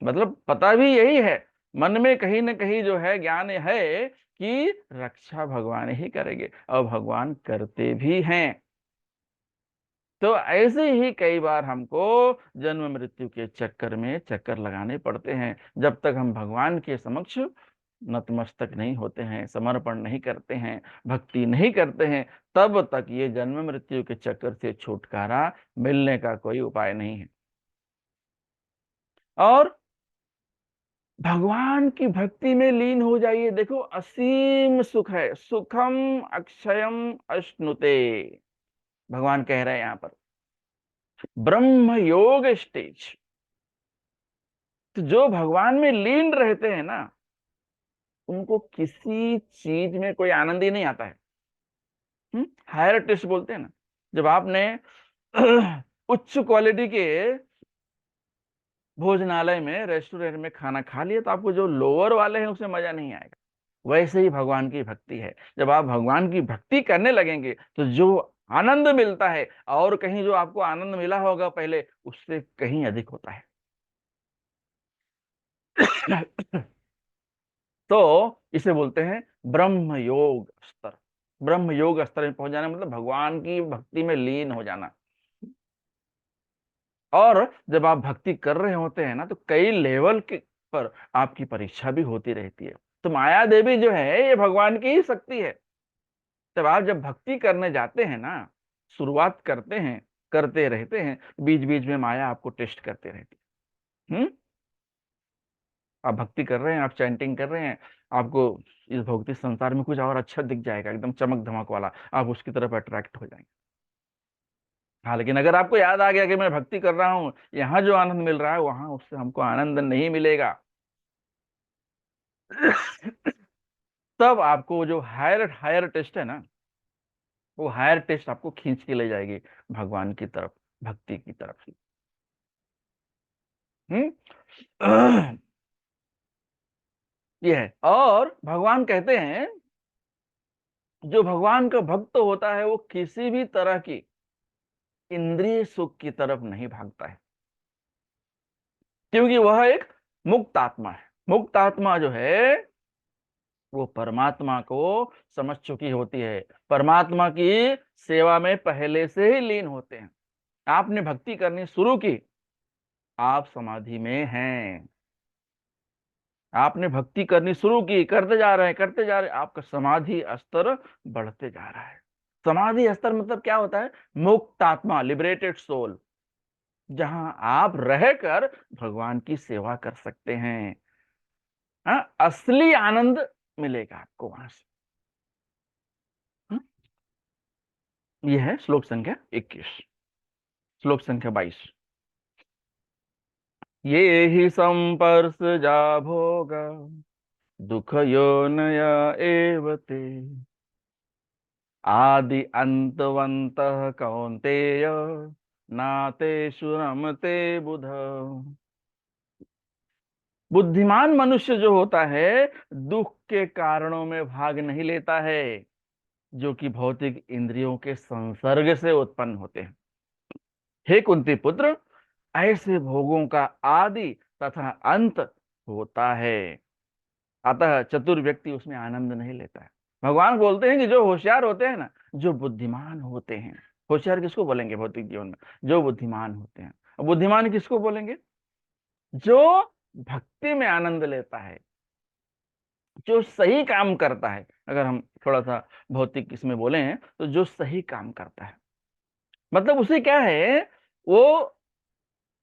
मतलब पता भी यही है, मन में कहीं ना कहीं जो है ज्ञान है कि रक्षा भगवान ही करेंगे, और भगवान करते भी हैं। तो ऐसे ही कई बार हमको जन्म मृत्यु के चक्कर में चक्कर लगाने पड़ते हैं, जब तक हम भगवान के समक्ष नतमस्तक नहीं होते हैं, समर्पण नहीं करते हैं, भक्ति नहीं करते हैं, तब तक ये जन्म मृत्यु के चक्कर से छुटकारा मिलने का कोई उपाय नहीं है। और भगवान की भक्ति में लीन हो जाइए, देखो असीम सुख है, सुखम अक्षयम अश्नुते, भगवान कह रहे हैं यहां पर ब्रह्म योग स्टेज। तो जो भगवान में लीन रहते हैं ना, उनको किसी चीज में कोई आनंद ही नहीं आता है। हायर टेस्ट बोलते हैं ना, जब आपने उच्च क्वालिटी के भोजनालय में, रेस्टोरेंट में खाना खा लिया, तो आपको जो लोअर वाले हैं उसमें मजा नहीं आएगा। वैसे ही भगवान की भक्ति है, जब आप भगवान की भक्ति करने लगेंगे तो जो आनंद मिलता है, और कहीं जो आपको आनंद मिला होगा पहले, उससे कहीं अधिक होता है। तो इसे बोलते हैं ब्रह्म योग स्तर। ब्रह्म योग स्तर में पहुंच जाना मतलब भगवान की भक्ति में लीन हो जाना। और जब आप भक्ति कर रहे होते हैं ना, तो कई लेवल के पर आपकी परीक्षा भी होती रहती है। तो माया देवी जो है, ये भगवान की ही शक्ति है। जब आप भक्ति करने जाते हैं ना, शुरुआत करते हैं, करते रहते हैं, बीच बीच में माया आपको टेस्ट करते रहती है। आप भक्ति कर रहे हैं, आप चैंटिंग कर रहे हैं, आपको इस भौतिक संसार में कुछ और अच्छा दिख जाएगा, एकदम चमक धमक वाला, आप उसकी तरफ अट्रैक्ट हो जाएंगे। हाँ, लेकिन अगर आपको याद आ गया कि मैं भक्ति कर रहा हूँ, यहाँ जो आनंद मिल रहा है वहां उससे हमको आनंद नहीं मिलेगा, तब आपको जो हायर हायर टेस्ट है ना, वो हायर टेस्ट आपको खींच के ले जाएगी भगवान की तरफ, भक्ति की तरफ। हम्म। ये है। और भगवान कहते हैं, जो भगवान का भक्त होता है वो किसी भी तरह की इंद्रिय सुख की तरफ नहीं भागता है, क्योंकि वह एक मुक्त आत्मा है। मुक्त आत्मा जो है वो परमात्मा को समझ चुकी होती है, परमात्मा की सेवा में पहले से ही लीन होते हैं। आपने भक्ति करनी शुरू की, आप समाधि में हैं। आपने भक्ति करनी शुरू की, करते जा रहे हैं, करते जा रहे हैं, आपका समाधि स्तर बढ़ते जा रहा है। समाधि स्तर मतलब क्या होता है? मुक्त आत्मा, लिबरेटेड सोल, जहां आप रहकर भगवान की सेवा कर सकते हैं। हाँ, असली आनंद मिलेगा आपको वहां से। हाँ? यह है श्लोक संख्या 21। श्लोक संख्या 22। ये ही संपर्श जा भोग दुख योनय एव ते आदि अंतवंत कौन्तेय नातेषु रमते बुध। बुद्धिमान मनुष्य जो होता है, दुख के कारणों में भाग नहीं लेता है, जो कि भौतिक इंद्रियों के संसर्ग से उत्पन्न होते हैं। हे कुंती पुत्र, ऐसे भोगों का आदि तथा अंत होता है, अतः चतुर व्यक्ति उसमें आनंद नहीं लेता है। भगवान बोलते हैं कि जो होशियार होते हैं ना, जो बुद्धिमान होते हैं, होशियार किसको बोलेंगे भौतिक जीवन में? जो बुद्धिमान होते हैं। और बुद्धिमान किसको बोलेंगे? जो भक्ति में आनंद लेता है, जो सही काम करता है। अगर हम थोड़ा सा भौतिक इसमें बोले हैं, तो जो सही काम करता है, मतलब उसे क्या है, वो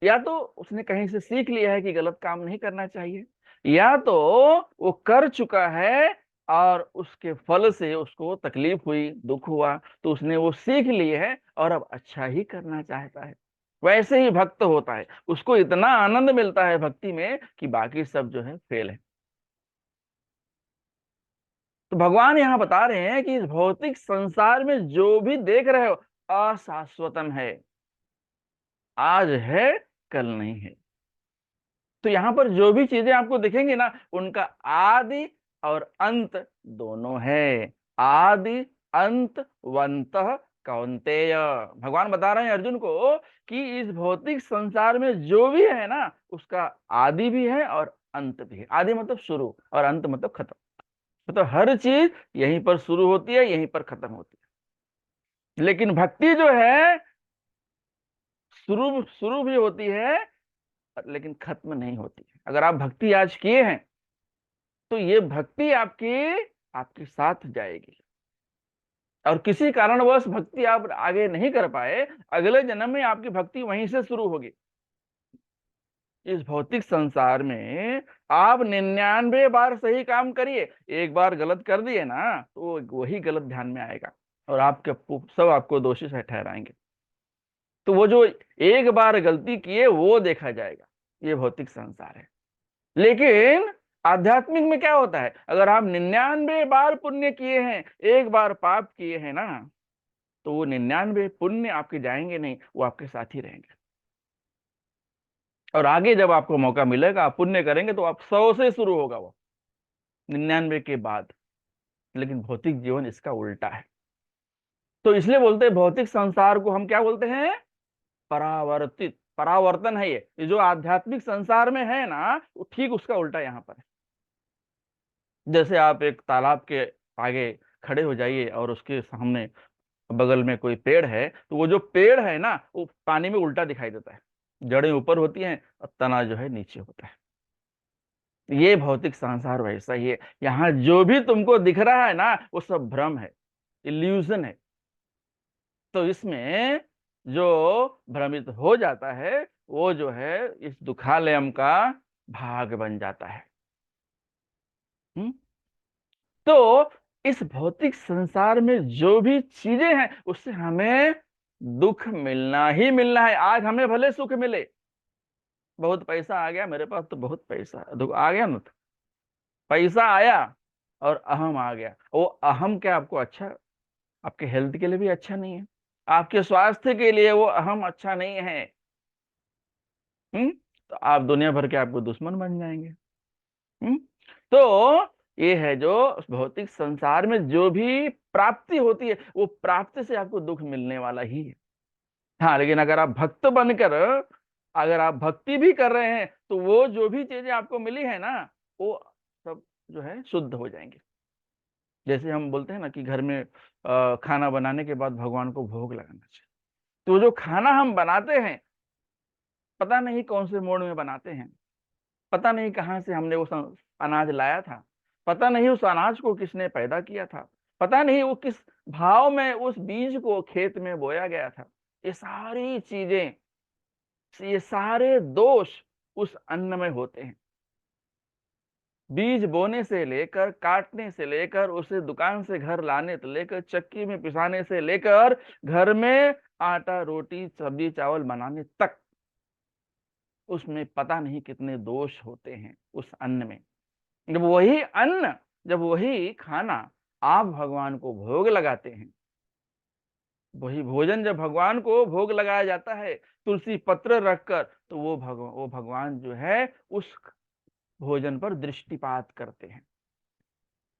या तो उसने कहीं से सीख लिया है कि गलत काम नहीं करना चाहिए, या तो वो कर चुका है और उसके फल से उसको तकलीफ हुई, दुख हुआ, तो उसने वो सीख ली है और अब अच्छा ही करना चाहता है। वैसे ही भक्त होता है, उसको इतना आनंद मिलता है भक्ति में कि बाकी सब जो है फेल है। तो भगवान यहाँ बता रहे हैं कि इस भौतिक संसार में जो भी देख रहे हो, अशाश्वतम है, आज है कल नहीं है। तो यहाँ पर जो भी चीजें आपको दिखेंगी ना, उनका आदि और अंत दोनों है। आदि अंत वंतः कौन्तेय। भगवान बता रहे हैं अर्जुन को कि इस भौतिक संसार में जो भी है ना, उसका आदि भी है और अंत भी है। आदि मतलब शुरू और अंत मतलब खत्म। मतलब हर चीज यहीं पर शुरू होती है, यहीं पर खत्म होती है। लेकिन भक्ति जो है, शुरू शुरू भी होती है लेकिन खत्म नहीं होती है। अगर आप भक्ति आज किए हैं तो ये भक्ति आपकी आपके साथ जाएगी। और किसी कारणवश भक्ति आप आगे नहीं कर पाए, अगले जन्म में आपकी भक्ति वहीं से शुरू होगी। इस भौतिक संसार में आप 99 बार सही काम करिए, एक बार गलत कर दिए ना तो वही गलत ध्यान में आएगा और आपके सब आपको दोषी से ठहराएंगे। तो वो जो एक बार गलती किए वो देखा जाएगा। ये भौतिक संसार है। लेकिन आध्यात्मिक में क्या होता है, अगर आप 99 बार पुण्य किए हैं, एक बार पाप किए हैं ना, तो वो 99 पुण्य आपके जाएंगे नहीं, वो आपके साथ ही रहेंगे। और आगे जब आपको मौका मिलेगा, आप पुण्य करेंगे तो आप 100 से शुरू होगा वो 99 के बाद। लेकिन भौतिक जीवन इसका उल्टा है। तो इसलिए बोलते हैं भौतिक संसार को हम क्या बोलते हैं, परावर्तित। परावर्तन है ये जो आध्यात्मिक संसार में है ना, वो ठीक उसका उल्टा यहाँ पर है। जैसे आप एक तालाब के आगे खड़े हो जाइए और उसके सामने बगल में कोई पेड़ है, तो वो जो पेड़ है ना, वो पानी में उल्टा दिखाई देता है। जड़ें ऊपर होती हैं और तना जो है नीचे होता है। ये भौतिक संसार वैसा ही है। यहाँ जो भी तुमको दिख रहा है ना, वो सब भ्रम है, इल्यूजन है। तो इसमें जो भ्रमित हो जाता है, वो जो है इस दुखालयम का भाग बन जाता है। हम्म? तो इस भौतिक संसार में जो भी चीजें हैं, उससे हमें दुख मिलना ही मिलना है। आज हमें भले सुख मिले, बहुत पैसा आ गया मेरे पास तो बहुत पैसा है, दुख आ गया ना, तो पैसा आया और अहम आ गया। वो अहम क्या आपको अच्छा, आपके हेल्थ के लिए भी अच्छा नहीं है, आपके स्वास्थ्य के लिए वो अहम अच्छा नहीं है। तो आप दुनिया भर के आपको दुश्मन बन जाएंगे। हम्म तो ये है जो भौतिक संसार में जो भी प्राप्ति होती है, वो प्राप्ति से आपको दुख मिलने वाला ही है। हाँ, लेकिन अगर आप भक्त बनकर अगर आप भक्ति भी कर रहे हैं, तो वो जो भी चीजें आपको मिली है ना, वो सब जो है शुद्ध हो जाएंगे। जैसे हम बोलते हैं ना कि घर में खाना बनाने के बाद भगवान को भोग लगाना चाहिए। तो जो खाना हम बनाते हैं, पता नहीं कौन से मोड में बनाते हैं, पता नहीं कहाँ से हमने वो अनाज लाया था, पता नहीं उस अनाज को किसने पैदा किया था, पता नहीं वो किस भाव में उस बीज को खेत में बोया गया था। ये सारी चीजें, ये सारे दोष उस अन्न में होते हैं। बीज बोने से लेकर, काटने से लेकर, उसे दुकान से घर लाने से लेकर, चक्की में पिसाने से लेकर, घर में आटा रोटी सब्जी चावल बनाने तक, उसमें पता नहीं कितने दोष होते हैं उस अन्न में। जब वही अन्न, जब वही खाना आप भगवान को भोग लगाते हैं, वही भोजन जब भगवान को भोग लगाया जाता है तुलसी पत्र रखकर, तो वो भगवान जो है उस भोजन पर दृष्टिपात करते हैं।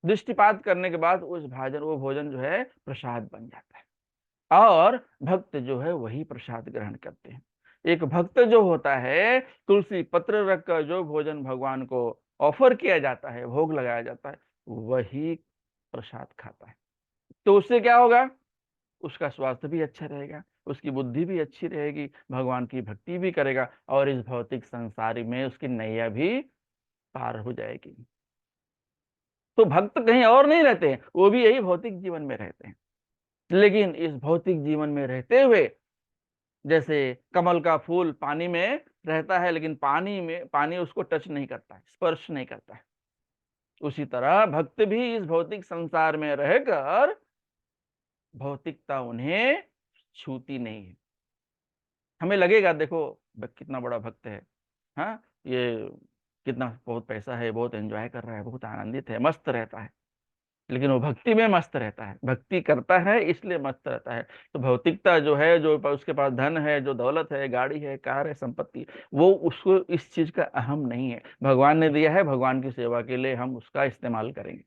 दृष्टिपात करने के बाद वो भोजन जो है प्रसाद बन जाता है और भक्त जो है वही प्रसाद ग्रहण करते हैं। एक भक्त जो होता है, तुलसी पत्र रखकर जो भोजन भगवान को ऑफर किया जाता है, भोग लगाया जाता है, वही प्रसाद खाता है। तो उससे क्या होगा, उसका स्वास्थ्य भी अच्छा रहेगा, उसकी बुद्धि भी अच्छी रहेगी, भगवान की भक्ति भी करेगा और इस भौतिक संसार में उसकी नैया भी पार हो जाएगी। तो भक्त कहीं और नहीं रहते हैं, वो भी यही भौतिक जीवन में रहते हैं। लेकिन इस भौतिक जीवन में रहते हुए, जैसे कमल का फूल पानी में रहता है लेकिन पानी उसको टच नहीं करता है, स्पर्श नहीं करता है, उसी तरह भक्त भी इस भौतिक संसार में रहकर भौतिकता उन्हें छूती नहीं है। हमें लगेगा देखो कितना बड़ा भक्त है, हाँ, ये कितना बहुत पैसा है, बहुत एंजॉय कर रहा है, बहुत आनंदित है, मस्त रहता है। लेकिन वो भक्ति में मस्त रहता है, भक्ति करता है इसलिए मस्त रहता है। तो भौतिकता जो है, जो उसके पास धन है, जो दौलत है, गाड़ी है, कार है, संपत्ति, वो उसको इस चीज का अहम नहीं है। भगवान ने दिया है, भगवान की सेवा के लिए हम उसका इस्तेमाल करेंगे।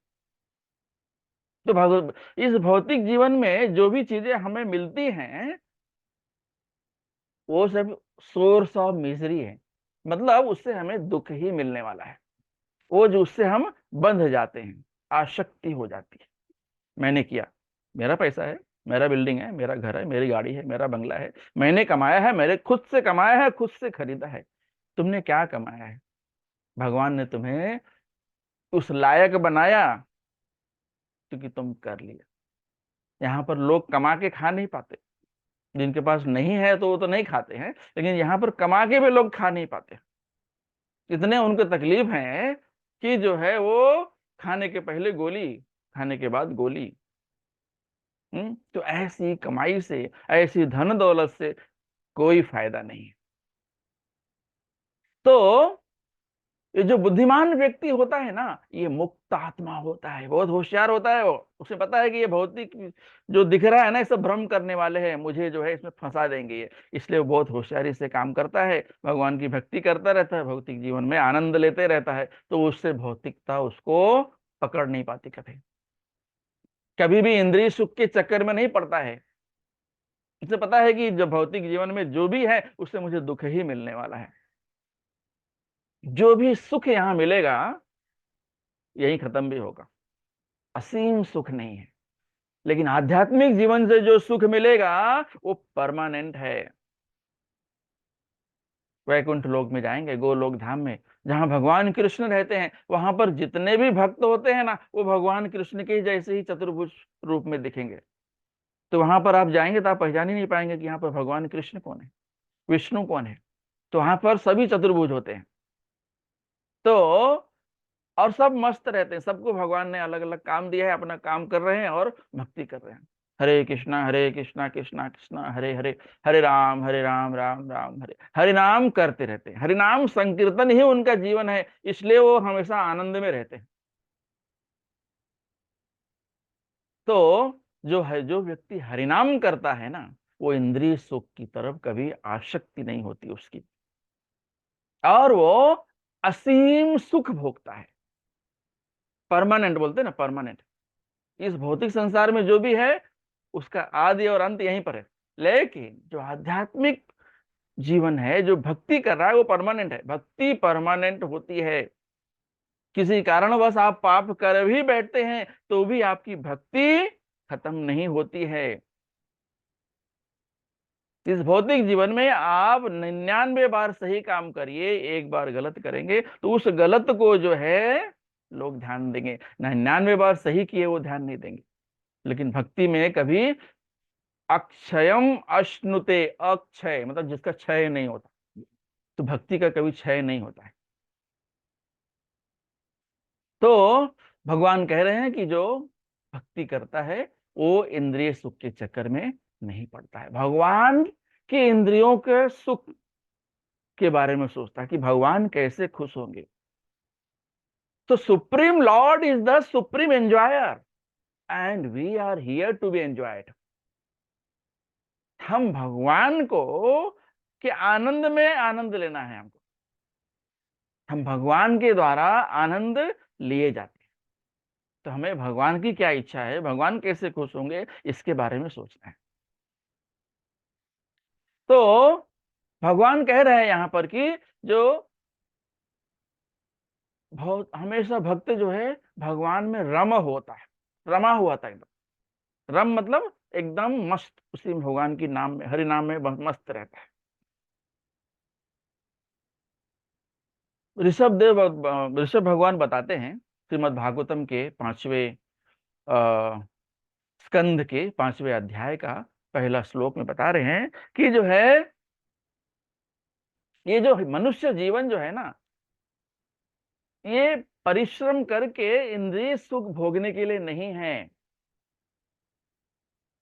तो इस भौतिक जीवन में जो भी चीजें हमें मिलती हैं वो सब सोर्स ऑफ मिजरी है, मतलब उससे हमें दुख ही मिलने वाला है। वो जो उससे हम बंध जाते हैं, आसक्ति हो जाती है। मैंने किया, मेरा पैसा है, मेरा बिल्डिंग है, मेरा घर है, मेरी गाड़ी है, मेरा बंगला है, मैंने कमाया है, मेरे खुद से कमाया है, खुद से खरीदा है। तुमने क्या कमाया है? भगवान ने तुम्हें उस लायक बनाया क्योंकि तुम कर लिया। यहाँ पर लोग कमा के खा नहीं पाते, जिनके पास नहीं है तो वो तो नहीं खाते हैं, लेकिन यहाँ पर कमा के भी लोग खा नहीं पाते। इतने उनको तकलीफ है कि जो है वो खाने के पहले गोली, खाने के बाद गोली। तो ऐसी कमाई से, ऐसी धन दौलत से कोई फायदा नहीं है। तो ये जो बुद्धिमान व्यक्ति होता है ना, ये मुक्त आत्मा होता है, बहुत होशियार होता है। वो उसे पता है कि ये भौतिक जो दिख रहा है ना, ये सब भ्रम करने वाले हैं, मुझे जो है इसमें फंसा देंगे ये। इसलिए वो बहुत होशियारी से काम करता है, भगवान की भक्ति करता रहता है, भौतिक जीवन में आनंद लेते रहता है। तो उससे भौतिकता उसको पकड़ नहीं पाती, कभी कभी भी इंद्रिय सुख के चक्कर में नहीं पड़ता है। उसे पता है कि जब भौतिक जीवन में जो भी है उससे मुझे दुख ही मिलने वाला है। जो भी सुख यहाँ मिलेगा यही खत्म भी होगा, असीम सुख नहीं है। लेकिन आध्यात्मिक जीवन से जो सुख मिलेगा वो परमानेंट है। वैकुंठ लोक में जाएंगे, गोलोक धाम में, जहां भगवान कृष्ण रहते हैं, वहां पर जितने भी भक्त होते हैं ना, वो भगवान कृष्ण के जैसे ही चतुर्भुज रूप में दिखेंगे। तो वहां पर आप जाएंगे तो आप पहचान ही नहीं पाएंगे कि यहाँ पर भगवान कृष्ण कौन है, विष्णु कौन है। तो वहां पर सभी चतुर्भुज होते हैं। तो और सब मस्त रहते हैं, सबको भगवान ने अलग अलग काम दिया है, अपना काम कर रहे हैं और भक्ति कर रहे हैं। हरे कृष्णा कृष्णा कृष्णा हरे हरे, हरे राम राम राम हरे, हरि नाम करते रहते हैं। हरि नाम संकीर्तन ही उनका जीवन है, इसलिए वो हमेशा आनंद में रहते हैं। तो जो व्यक्ति हरिनाम करता है ना, वो इंद्रिय सुख की तरफ कभी आसक्ति नहीं होती उसकी, और वो असीम सुख भोगता है। परमानेंट बोलते हैं ना, परमानेंट। इस भौतिक संसार में जो भी है उसका आदि और अंत यहीं पर है। लेकिन जो आध्यात्मिक जीवन है, जो भक्ति कर रहा है, वो परमानेंट है। भक्ति परमानेंट होती है। किसी कारणवश आप पाप कर भी बैठते हैं तो भी आपकी भक्ति खत्म नहीं होती है। इस भौतिक जीवन में आप 99 बार सही काम करिए, एक बार गलत करेंगे तो उस गलत को जो है लोग ध्यान देंगे। 99 बार सही किए वो ध्यान नहीं देंगे। लेकिन भक्ति में कभी अक्षयम अश्नुते, अक्षय मतलब जिसका क्षय नहीं होता, तो भक्ति का कभी क्षय नहीं होता है। तो भगवान कह रहे हैं कि जो भक्ति करता है वो इंद्रिय सुख के चक्कर में नहीं पड़ता है, भगवान के इंद्रियों के सुख के बारे में सोचता है कि भगवान कैसे खुश होंगे। तो supreme lord is the supreme enjoyer and we are here to be enjoyed. हम भगवान को के आनंद में आनंद लेना है हमको। हम भगवान के द्वारा आनंद लिए जाते हैं। तो हमें भगवान की क्या इच्छा है, भगवान कैसे खुश होंगे, इसके बारे में सोचना है। तो भगवान कह रहे हैं यहां पर कि जो बहुत हमेशा भक्त जो है भगवान में रमा होता है, रमा हुआ था एकदम। रम मतलब एकदम मस्त, उसी भगवान की नाम में, हरि नाम में मस्त रहता है। ऋषभ भगवान बताते हैं, श्रीमद् भागवतम के 5वें स्कंद के 5वें अध्याय का पहला श्लोक में बता रहे हैं कि जो है ये जो मनुष्य जीवन जो है ना, ये परिश्रम करके इंद्रिय सुख भोगने के लिए नहीं है।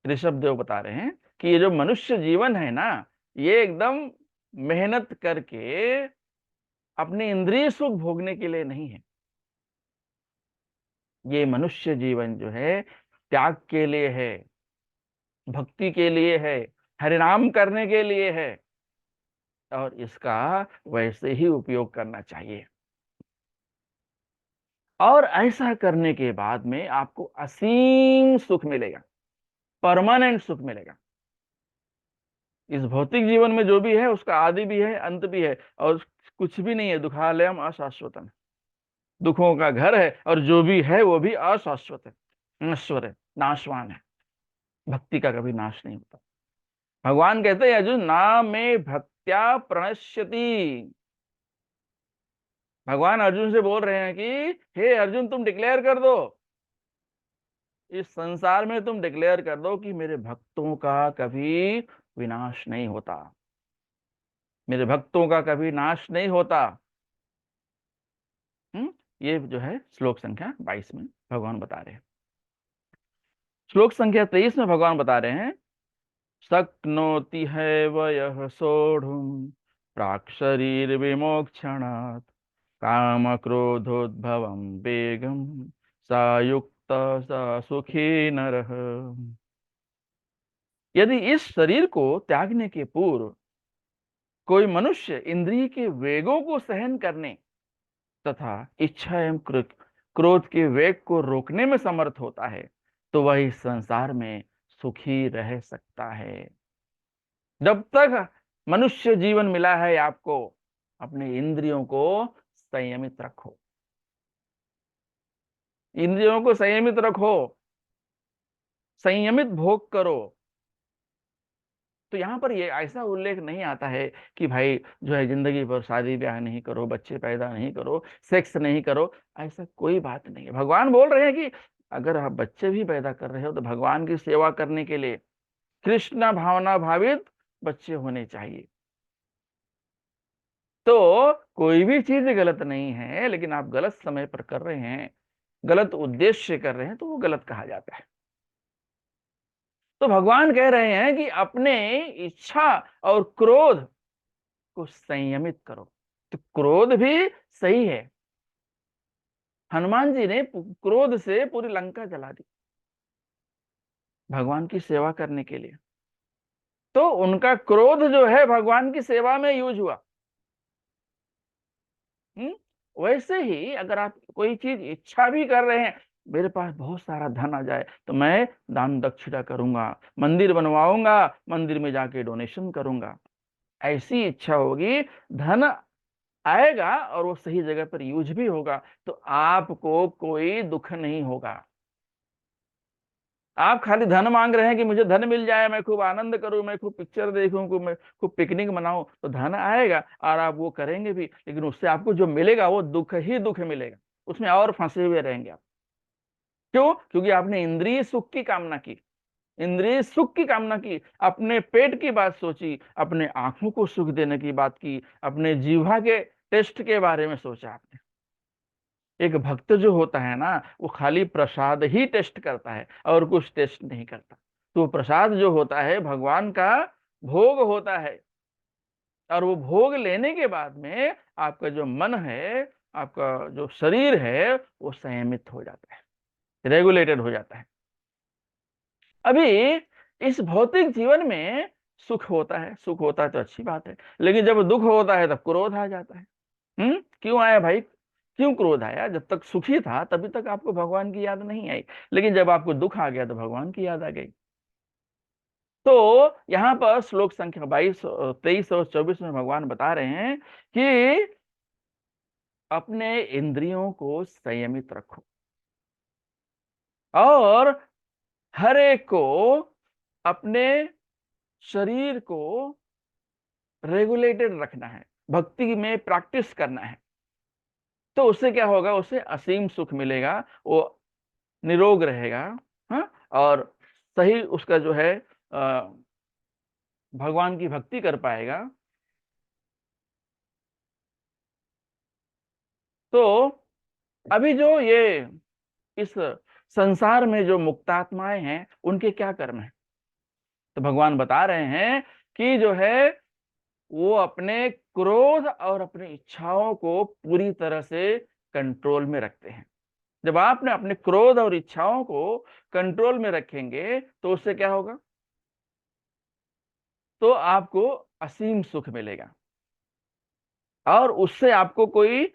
ऋषभ देव बता रहे हैं कि ये जो मनुष्य जीवन है ना, ये एकदम मेहनत करके अपने इंद्रिय सुख भोगने के लिए नहीं है। ये मनुष्य जीवन जो है त्याग के लिए है, भक्ति के लिए है, हरिनाम करने के लिए है, और इसका वैसे ही उपयोग करना चाहिए। और ऐसा करने के बाद में आपको असीम सुख मिलेगा, परमानेंट सुख मिलेगा। इस भौतिक जीवन में जो भी है उसका आदि भी है, अंत भी है, और कुछ भी नहीं है। दुखालयम अशाश्वतम, दुखों का घर है, और जो भी है वो भी अशाश्वत है, नश्वर है, नाशवान है। भक्ति का कभी नाश नहीं होता। भगवान कहते हैं अर्जुन, ना में भक्त्या प्रणश्यति। भगवान अर्जुन से बोल रहे हैं कि हे अर्जुन, तुम डिक्लेयर कर दो, इस संसार में तुम डिक्लेयर कर दो कि मेरे भक्तों का कभी विनाश नहीं होता, मेरे भक्तों का कभी नाश नहीं होता। ये जो है श्लोक संख्या 22 में भगवान बता रहे हैं। श्लोक संख्या 23 में भगवान बता रहे हैं, शक्नोति हैव यः सोढुम् प्राक् शरीर विमोक्षणात् काम क्रोधोद्भवं वेगं स युक्त स सुखी नरः। यदि इस शरीर को त्यागने के पूर्व कोई मनुष्य इंद्रिय के वेगों को सहन करने तथा इच्छा एवं क्रोध के वेग को रोकने में समर्थ होता है, तो वह इस संसार में सुखी रह सकता है। जब तक मनुष्य जीवन मिला है आपको, अपने इंद्रियों को संयमित रखो, इंद्रियों को संयमित रखो, संयमित भोग करो। तो यहाँ पर ये ऐसा उल्लेख नहीं आता है कि भाई जो है जिंदगी भर शादी ब्याह नहीं करो, बच्चे पैदा नहीं करो, सेक्स नहीं करो। ऐसा कोई बात नहीं है। भगवान बोल रहे हैं कि अगर आप बच्चे भी पैदा कर रहे हो तो भगवान की सेवा करने के लिए कृष्ण भावना भावित बच्चे होने चाहिए। तो कोई भी चीज गलत नहीं है, लेकिन आप गलत समय पर कर रहे हैं, गलत उद्देश्य से कर रहे हैं, तो वो गलत कहा जाता है। तो भगवान कह रहे हैं कि अपने इच्छा और क्रोध को संयमित करो। तो क्रोध भी सही है। हनुमान जी ने क्रोध से पूरी लंका जला दी भगवान की सेवा करने के लिए। तो उनका क्रोध जो है भगवान की सेवा में यूज हुआ। वैसे ही अगर आप कोई चीज इच्छा भी कर रहे हैं, मेरे पास बहुत सारा धन आ जाए तो मैं दान दक्षिणा करूंगा, मंदिर बनवाऊंगा, मंदिर में जाके डोनेशन करूंगा, ऐसी इच्छा होगी, धन आएगा और वो सही जगह पर यूज भी होगा, तो आपको कोई दुख नहीं होगा। आप खाली धन मांग रहे हैं कि मुझे धन मिल जाए, मैं खूब आनंद करूं, मैं खूब पिक्चर देखूं, मैं खूब पिकनिक मनाऊं, तो धन आएगा और आप वो करेंगे भी, लेकिन उससे आपको जो मिलेगा वो दुख ही दुख मिलेगा। उसमें और फंसे हुए रहेंगे आप। क्यों? क्योंकि आपने इंद्रिय सुख की कामना की, इंद्रिय सुख की कामना की, अपने पेट की बात सोची, अपने आंखों को सुख देने की बात की, अपने जीवा के टेस्ट के बारे में सोचा आपने। एक भक्त जो होता है ना, वो खाली प्रसाद ही टेस्ट करता है और कुछ टेस्ट नहीं करता। तो प्रसाद जो होता है भगवान का भोग होता है, और वो भोग लेने के बाद में आपका जो मन है, आपका जो शरीर है, वो संयमित हो जाता है, रेगुलेटेड हो जाता है। अभी इस भौतिक जीवन में सुख होता है, सुख होता है तो अच्छी बात है, लेकिन जब दुख होता है तब क्रोध आ जाता है। क्यों आया भाई? क्यों क्रोध आया? जब तक सुखी था तभी तक आपको भगवान की याद नहीं आई, लेकिन जब आपको दुख आ गया तो भगवान की याद आ गई। तो यहाँ पर श्लोक संख्या 22, 23 और 24 में भगवान बता रहे हैं कि अपने इंद्रियों को संयमित रखो, और हर एक को, अपने शरीर को रेगुलेटेड रखना है, भक्ति में प्रैक्टिस करना है। तो उससे क्या होगा? उससे असीम सुख मिलेगा, वो निरोग रहेगा। हाँ, और सही उसका जो है भगवान की भक्ति कर पाएगा। तो अभी जो ये इस संसार में जो मुक्तात्माएं हैं, उनके क्या कर्म है? तो भगवान बता रहे हैं कि जो है वो अपने क्रोध और अपनी इच्छाओं को पूरी तरह से कंट्रोल में रखते हैं। जब आपने अपने क्रोध और इच्छाओं को कंट्रोल में रखेंगे तो उससे क्या होगा, तो आपको असीम सुख मिलेगा और उससे आपको कोई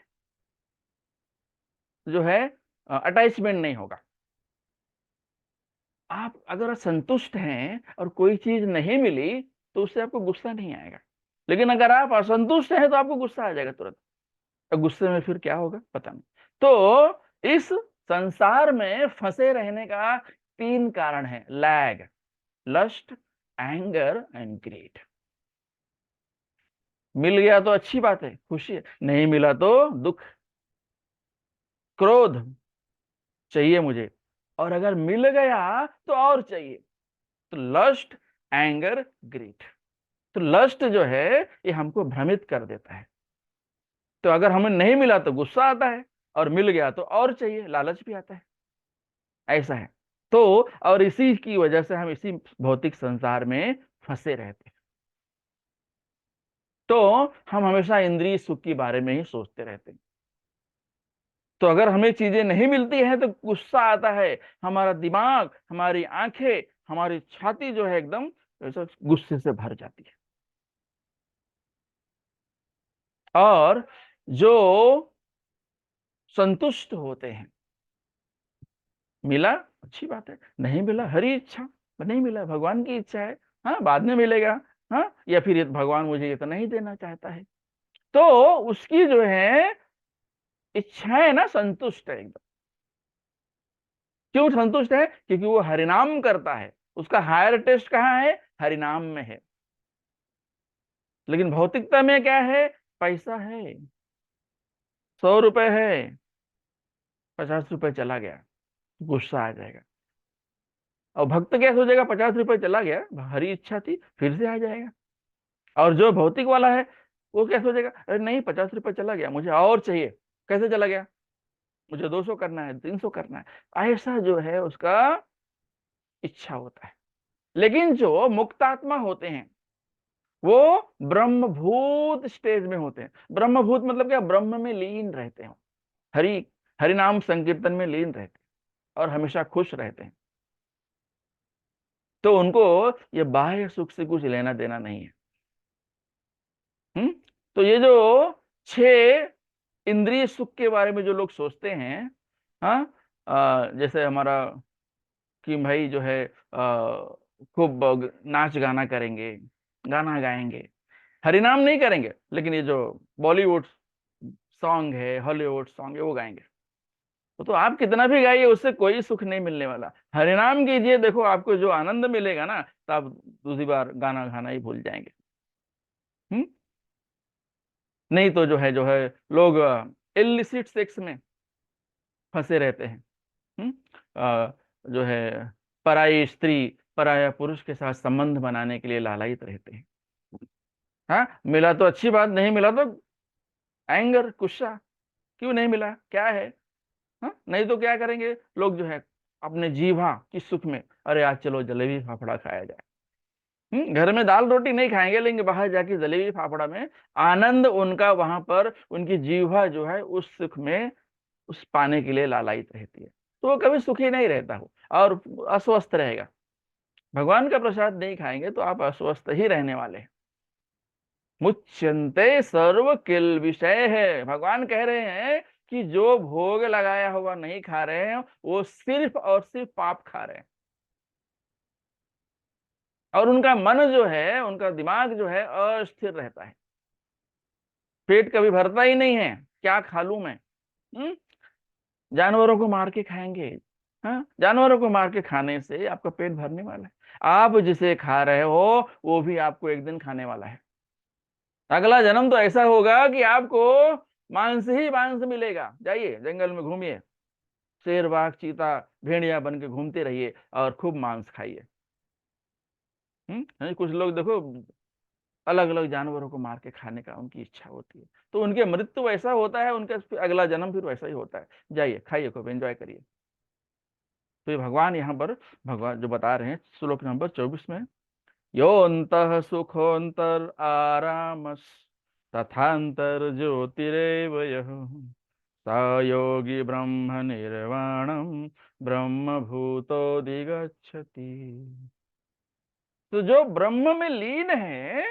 जो है अटैचमेंट नहीं होगा। आप अगर संतुष्ट हैं और कोई चीज नहीं मिली तो उससे आपको गुस्सा नहीं आएगा, लेकिन अगर आप असंतुष्ट हैं तो आपको गुस्सा आ जाएगा तुरंत। और गुस्से में फिर क्या होगा पता नहीं। तो इस संसार में फंसे रहने का तीन कारण है, लैग, लस्ट, एंगर एंड ग्रीड। मिल गया तो अच्छी बात है, खुशी है, नहीं मिला तो दुख, क्रोध चाहिए मुझे, और अगर मिल गया तो और चाहिए। तो लस्ट, एंगर, ग्रीड। तो लस्ट जो है ये हमको भ्रमित कर देता है। तो अगर हमें नहीं मिला तो गुस्सा आता है, और मिल गया तो और चाहिए, लालच भी आता है। ऐसा है। तो और इसी की वजह से हम इसी भौतिक संसार में फंसे रहते हैं। तो हम हमेशा इंद्रिय सुख के बारे में ही सोचते रहते हैं। तो अगर हमें चीजें नहीं मिलती हैं तो गुस्सा आता है, हमारा दिमाग, हमारी आंखें, हमारी छाती जो है एकदम ऐसा गुस्से से भर जाती है। और जो संतुष्ट होते हैं, मिला अच्छी बात है, नहीं मिला हरी इच्छा, नहीं मिला भगवान की इच्छा है, हाँ बाद में मिलेगा, हाँ या फिर ये भगवान मुझे ये तो नहीं देना चाहता है। तो उसकी जो है इच्छाएं ना संतुष्ट है एकदम। क्यों संतुष्ट है? क्योंकि वो हरिनाम करता है, उसका हायर टेस्ट कहाँ है, हरिनाम में है। लेकिन भौतिकता में क्या है, पैसा है, 100 रुपए है, 50 रुपए चला गया, गुस्सा आ जाएगा। और भक्त क्या सोचेगा, 50 रुपए चला गया, हरी इच्छा थी, फिर से आ जाएगा। और जो भौतिक वाला है वो क्या सोचेगा, अरे नहीं 50 रुपए चला गया, मुझे और चाहिए, कैसे चला गया, मुझे 200 करना है, 300 करना है। ऐसा जो है उसका इच्छा होता है। लेकिन जो मुक्तात्मा होते हैं वो ब्रह्मभूत स्टेज में होते हैं। ब्रह्मभूत मतलब क्या, ब्रह्म में लीन रहते हैं, हरि हरि नाम संकीर्तन में लीन रहते हैं और हमेशा खुश रहते हैं। तो उनको ये बाह्य सुख से कुछ लेना देना नहीं है। हम्म। तो ये जो छह इंद्रिय सुख के बारे में जो लोग सोचते हैं, हाँ, जैसे हमारा कि भाई जो है खूब नाच गाना करेंगे, गाना गाएंगे, हरिनाम नहीं करेंगे, लेकिन ये जो बॉलीवुड सॉन्ग है, हॉलीवुड सॉन्ग है वो गाएंगे। तो आप कितना भी गाइए उससे कोई सुख नहीं मिलने वाला। हरिनाम कीजिए, देखो आपको जो आनंद मिलेगा ना, तो आप दूसरी बार गाना गाना ही भूल जाएंगे। हम्म। नहीं तो जो है लोग इलिसिट सेक्स में फंसे रहते हैं। हम्म। जो है पराई स्त्री, पराया पुरुष के साथ संबंध बनाने के लिए लालायित रहते हैं। हाँ मिला तो अच्छी बात, नहीं मिला तो एंगर, गुस्सा, क्यों नहीं मिला, क्या है। हाँ नहीं तो क्या करेंगे लोग जो है अपने जीवा की सुख में, अरे आज चलो जलेबी फाफड़ा खाया जाए। घर में दाल रोटी नहीं खाएंगे, लेकिन बाहर जाके जलेबी फाफड़ा में आनंद उनका, वहां पर उनकी जीवा जो है उस सुख में उस पाने के लिए लालायित रहती है। तो वो कभी सुखी नहीं रहता हो और अस्वस्थ रहेगा। भगवान का प्रसाद नहीं खाएंगे तो आप अस्वस्थ ही रहने वाले हैं। मुच्यन्ते सर्व किल विषय है, भगवान कह रहे हैं कि जो भोग लगाया हुआ नहीं खा रहे हैं वो सिर्फ और सिर्फ पाप खा रहे हैं। और उनका मन जो है, उनका दिमाग जो है अस्थिर रहता है, पेट कभी भरता ही नहीं है, क्या खा लूं मैं। हम्म। जानवरों को मार के खाएंगे, हाँ जानवरों को मार के खाने से आपका पेट भरने वाला है। आप जिसे खा रहे हो वो भी आपको एक दिन खाने वाला है। अगला जन्म तो ऐसा होगा कि आपको मांस ही मांस मिलेगा। जाइए जंगल में घूमिए, शेर, बाघ, चीता, भेड़िया बन के घूमते रहिए और खूब मांस खाइए। कुछ लोग देखो अलग अलग जानवरों को मार के खाने का उनकी इच्छा होती है, तो उनके मृत्यु वैसा होता है, उनका अगला जन्म फिर वैसा ही होता है। जाइए खाइए, खूब एंजॉय करिए। तो ये भगवान यहाँ पर, भगवान जो बता रहे हैं श्लोक नंबर 24 में, योऽन्तः सुखोऽन्तर् आरामस् तथान्तर् ज्योतिरेव यः स योगी ब्रह्म निर्वाणम ब्रह्म भूतोऽधिगच्छति। तो जो ब्रह्म में लीन है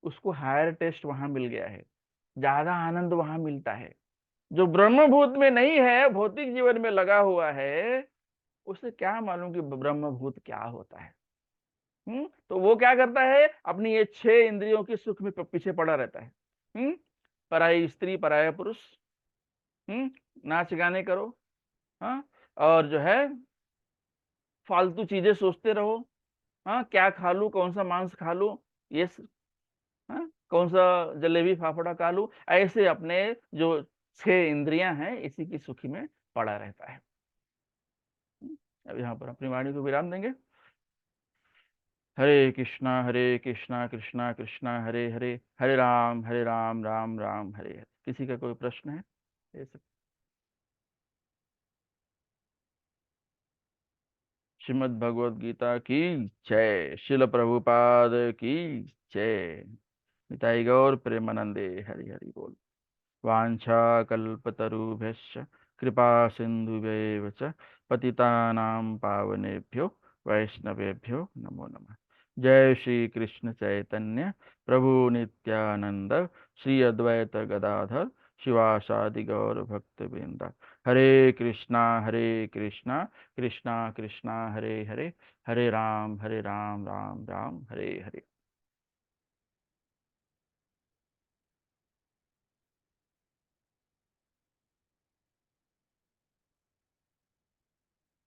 उसको हायर टेस्ट वहां मिल गया है, ज्यादा आनंद वहां मिलता है। जो ब्रह्मभूत में नहीं है, भौतिक जीवन में लगा हुआ है, उसे क्या मालूम कि ब्रह्मभूत क्या होता है। तो वो क्या करता है, अपनी ये 6 इंद्रियों के सुख में पीछे पड़ा रहता है। पराई स्त्री पराया पुरुष, नाच गाने करो, हाँ, और जो है फालतू चीजें सोचते रहो, हाँ, क्या खा लूं, कौन सा मांस खा लूं, ये हाँ, कौन सा जलेबी फाफड़ा खा लूं, ऐसे अपने जो 6 इंद्रियां हैं इसी की सुखी में पड़ा रहता है। अब यहाँ पर अपनी वाणी को विराम देंगे। हरे कृष्णा कृष्णा कृष्णा हरे हरे, हरे राम राम राम हरे हरे। किसी का कोई प्रश्न है? ये सब श्रीमद् भगवद गीता की जय, शिल प्रभुपाद की जय। निताई गौर प्रेमानंदे, हरि हरि बोल। वाञ्छाकल्पतरुभ्यश्च कृपा सिन्धुभ्यैव च पतितानां पावनेभ्यो वैष्णवेभ्यो नमो नमः। जय श्री कृष्ण चैतन्य प्रभु नित्यानंद, श्री अद्वैत गदाधर शिवासादि गौर भक्तवृंद। हरे कृष्णा कृष्णा कृष्णा हरे हरे, हरे राम राम राम हरे हरे।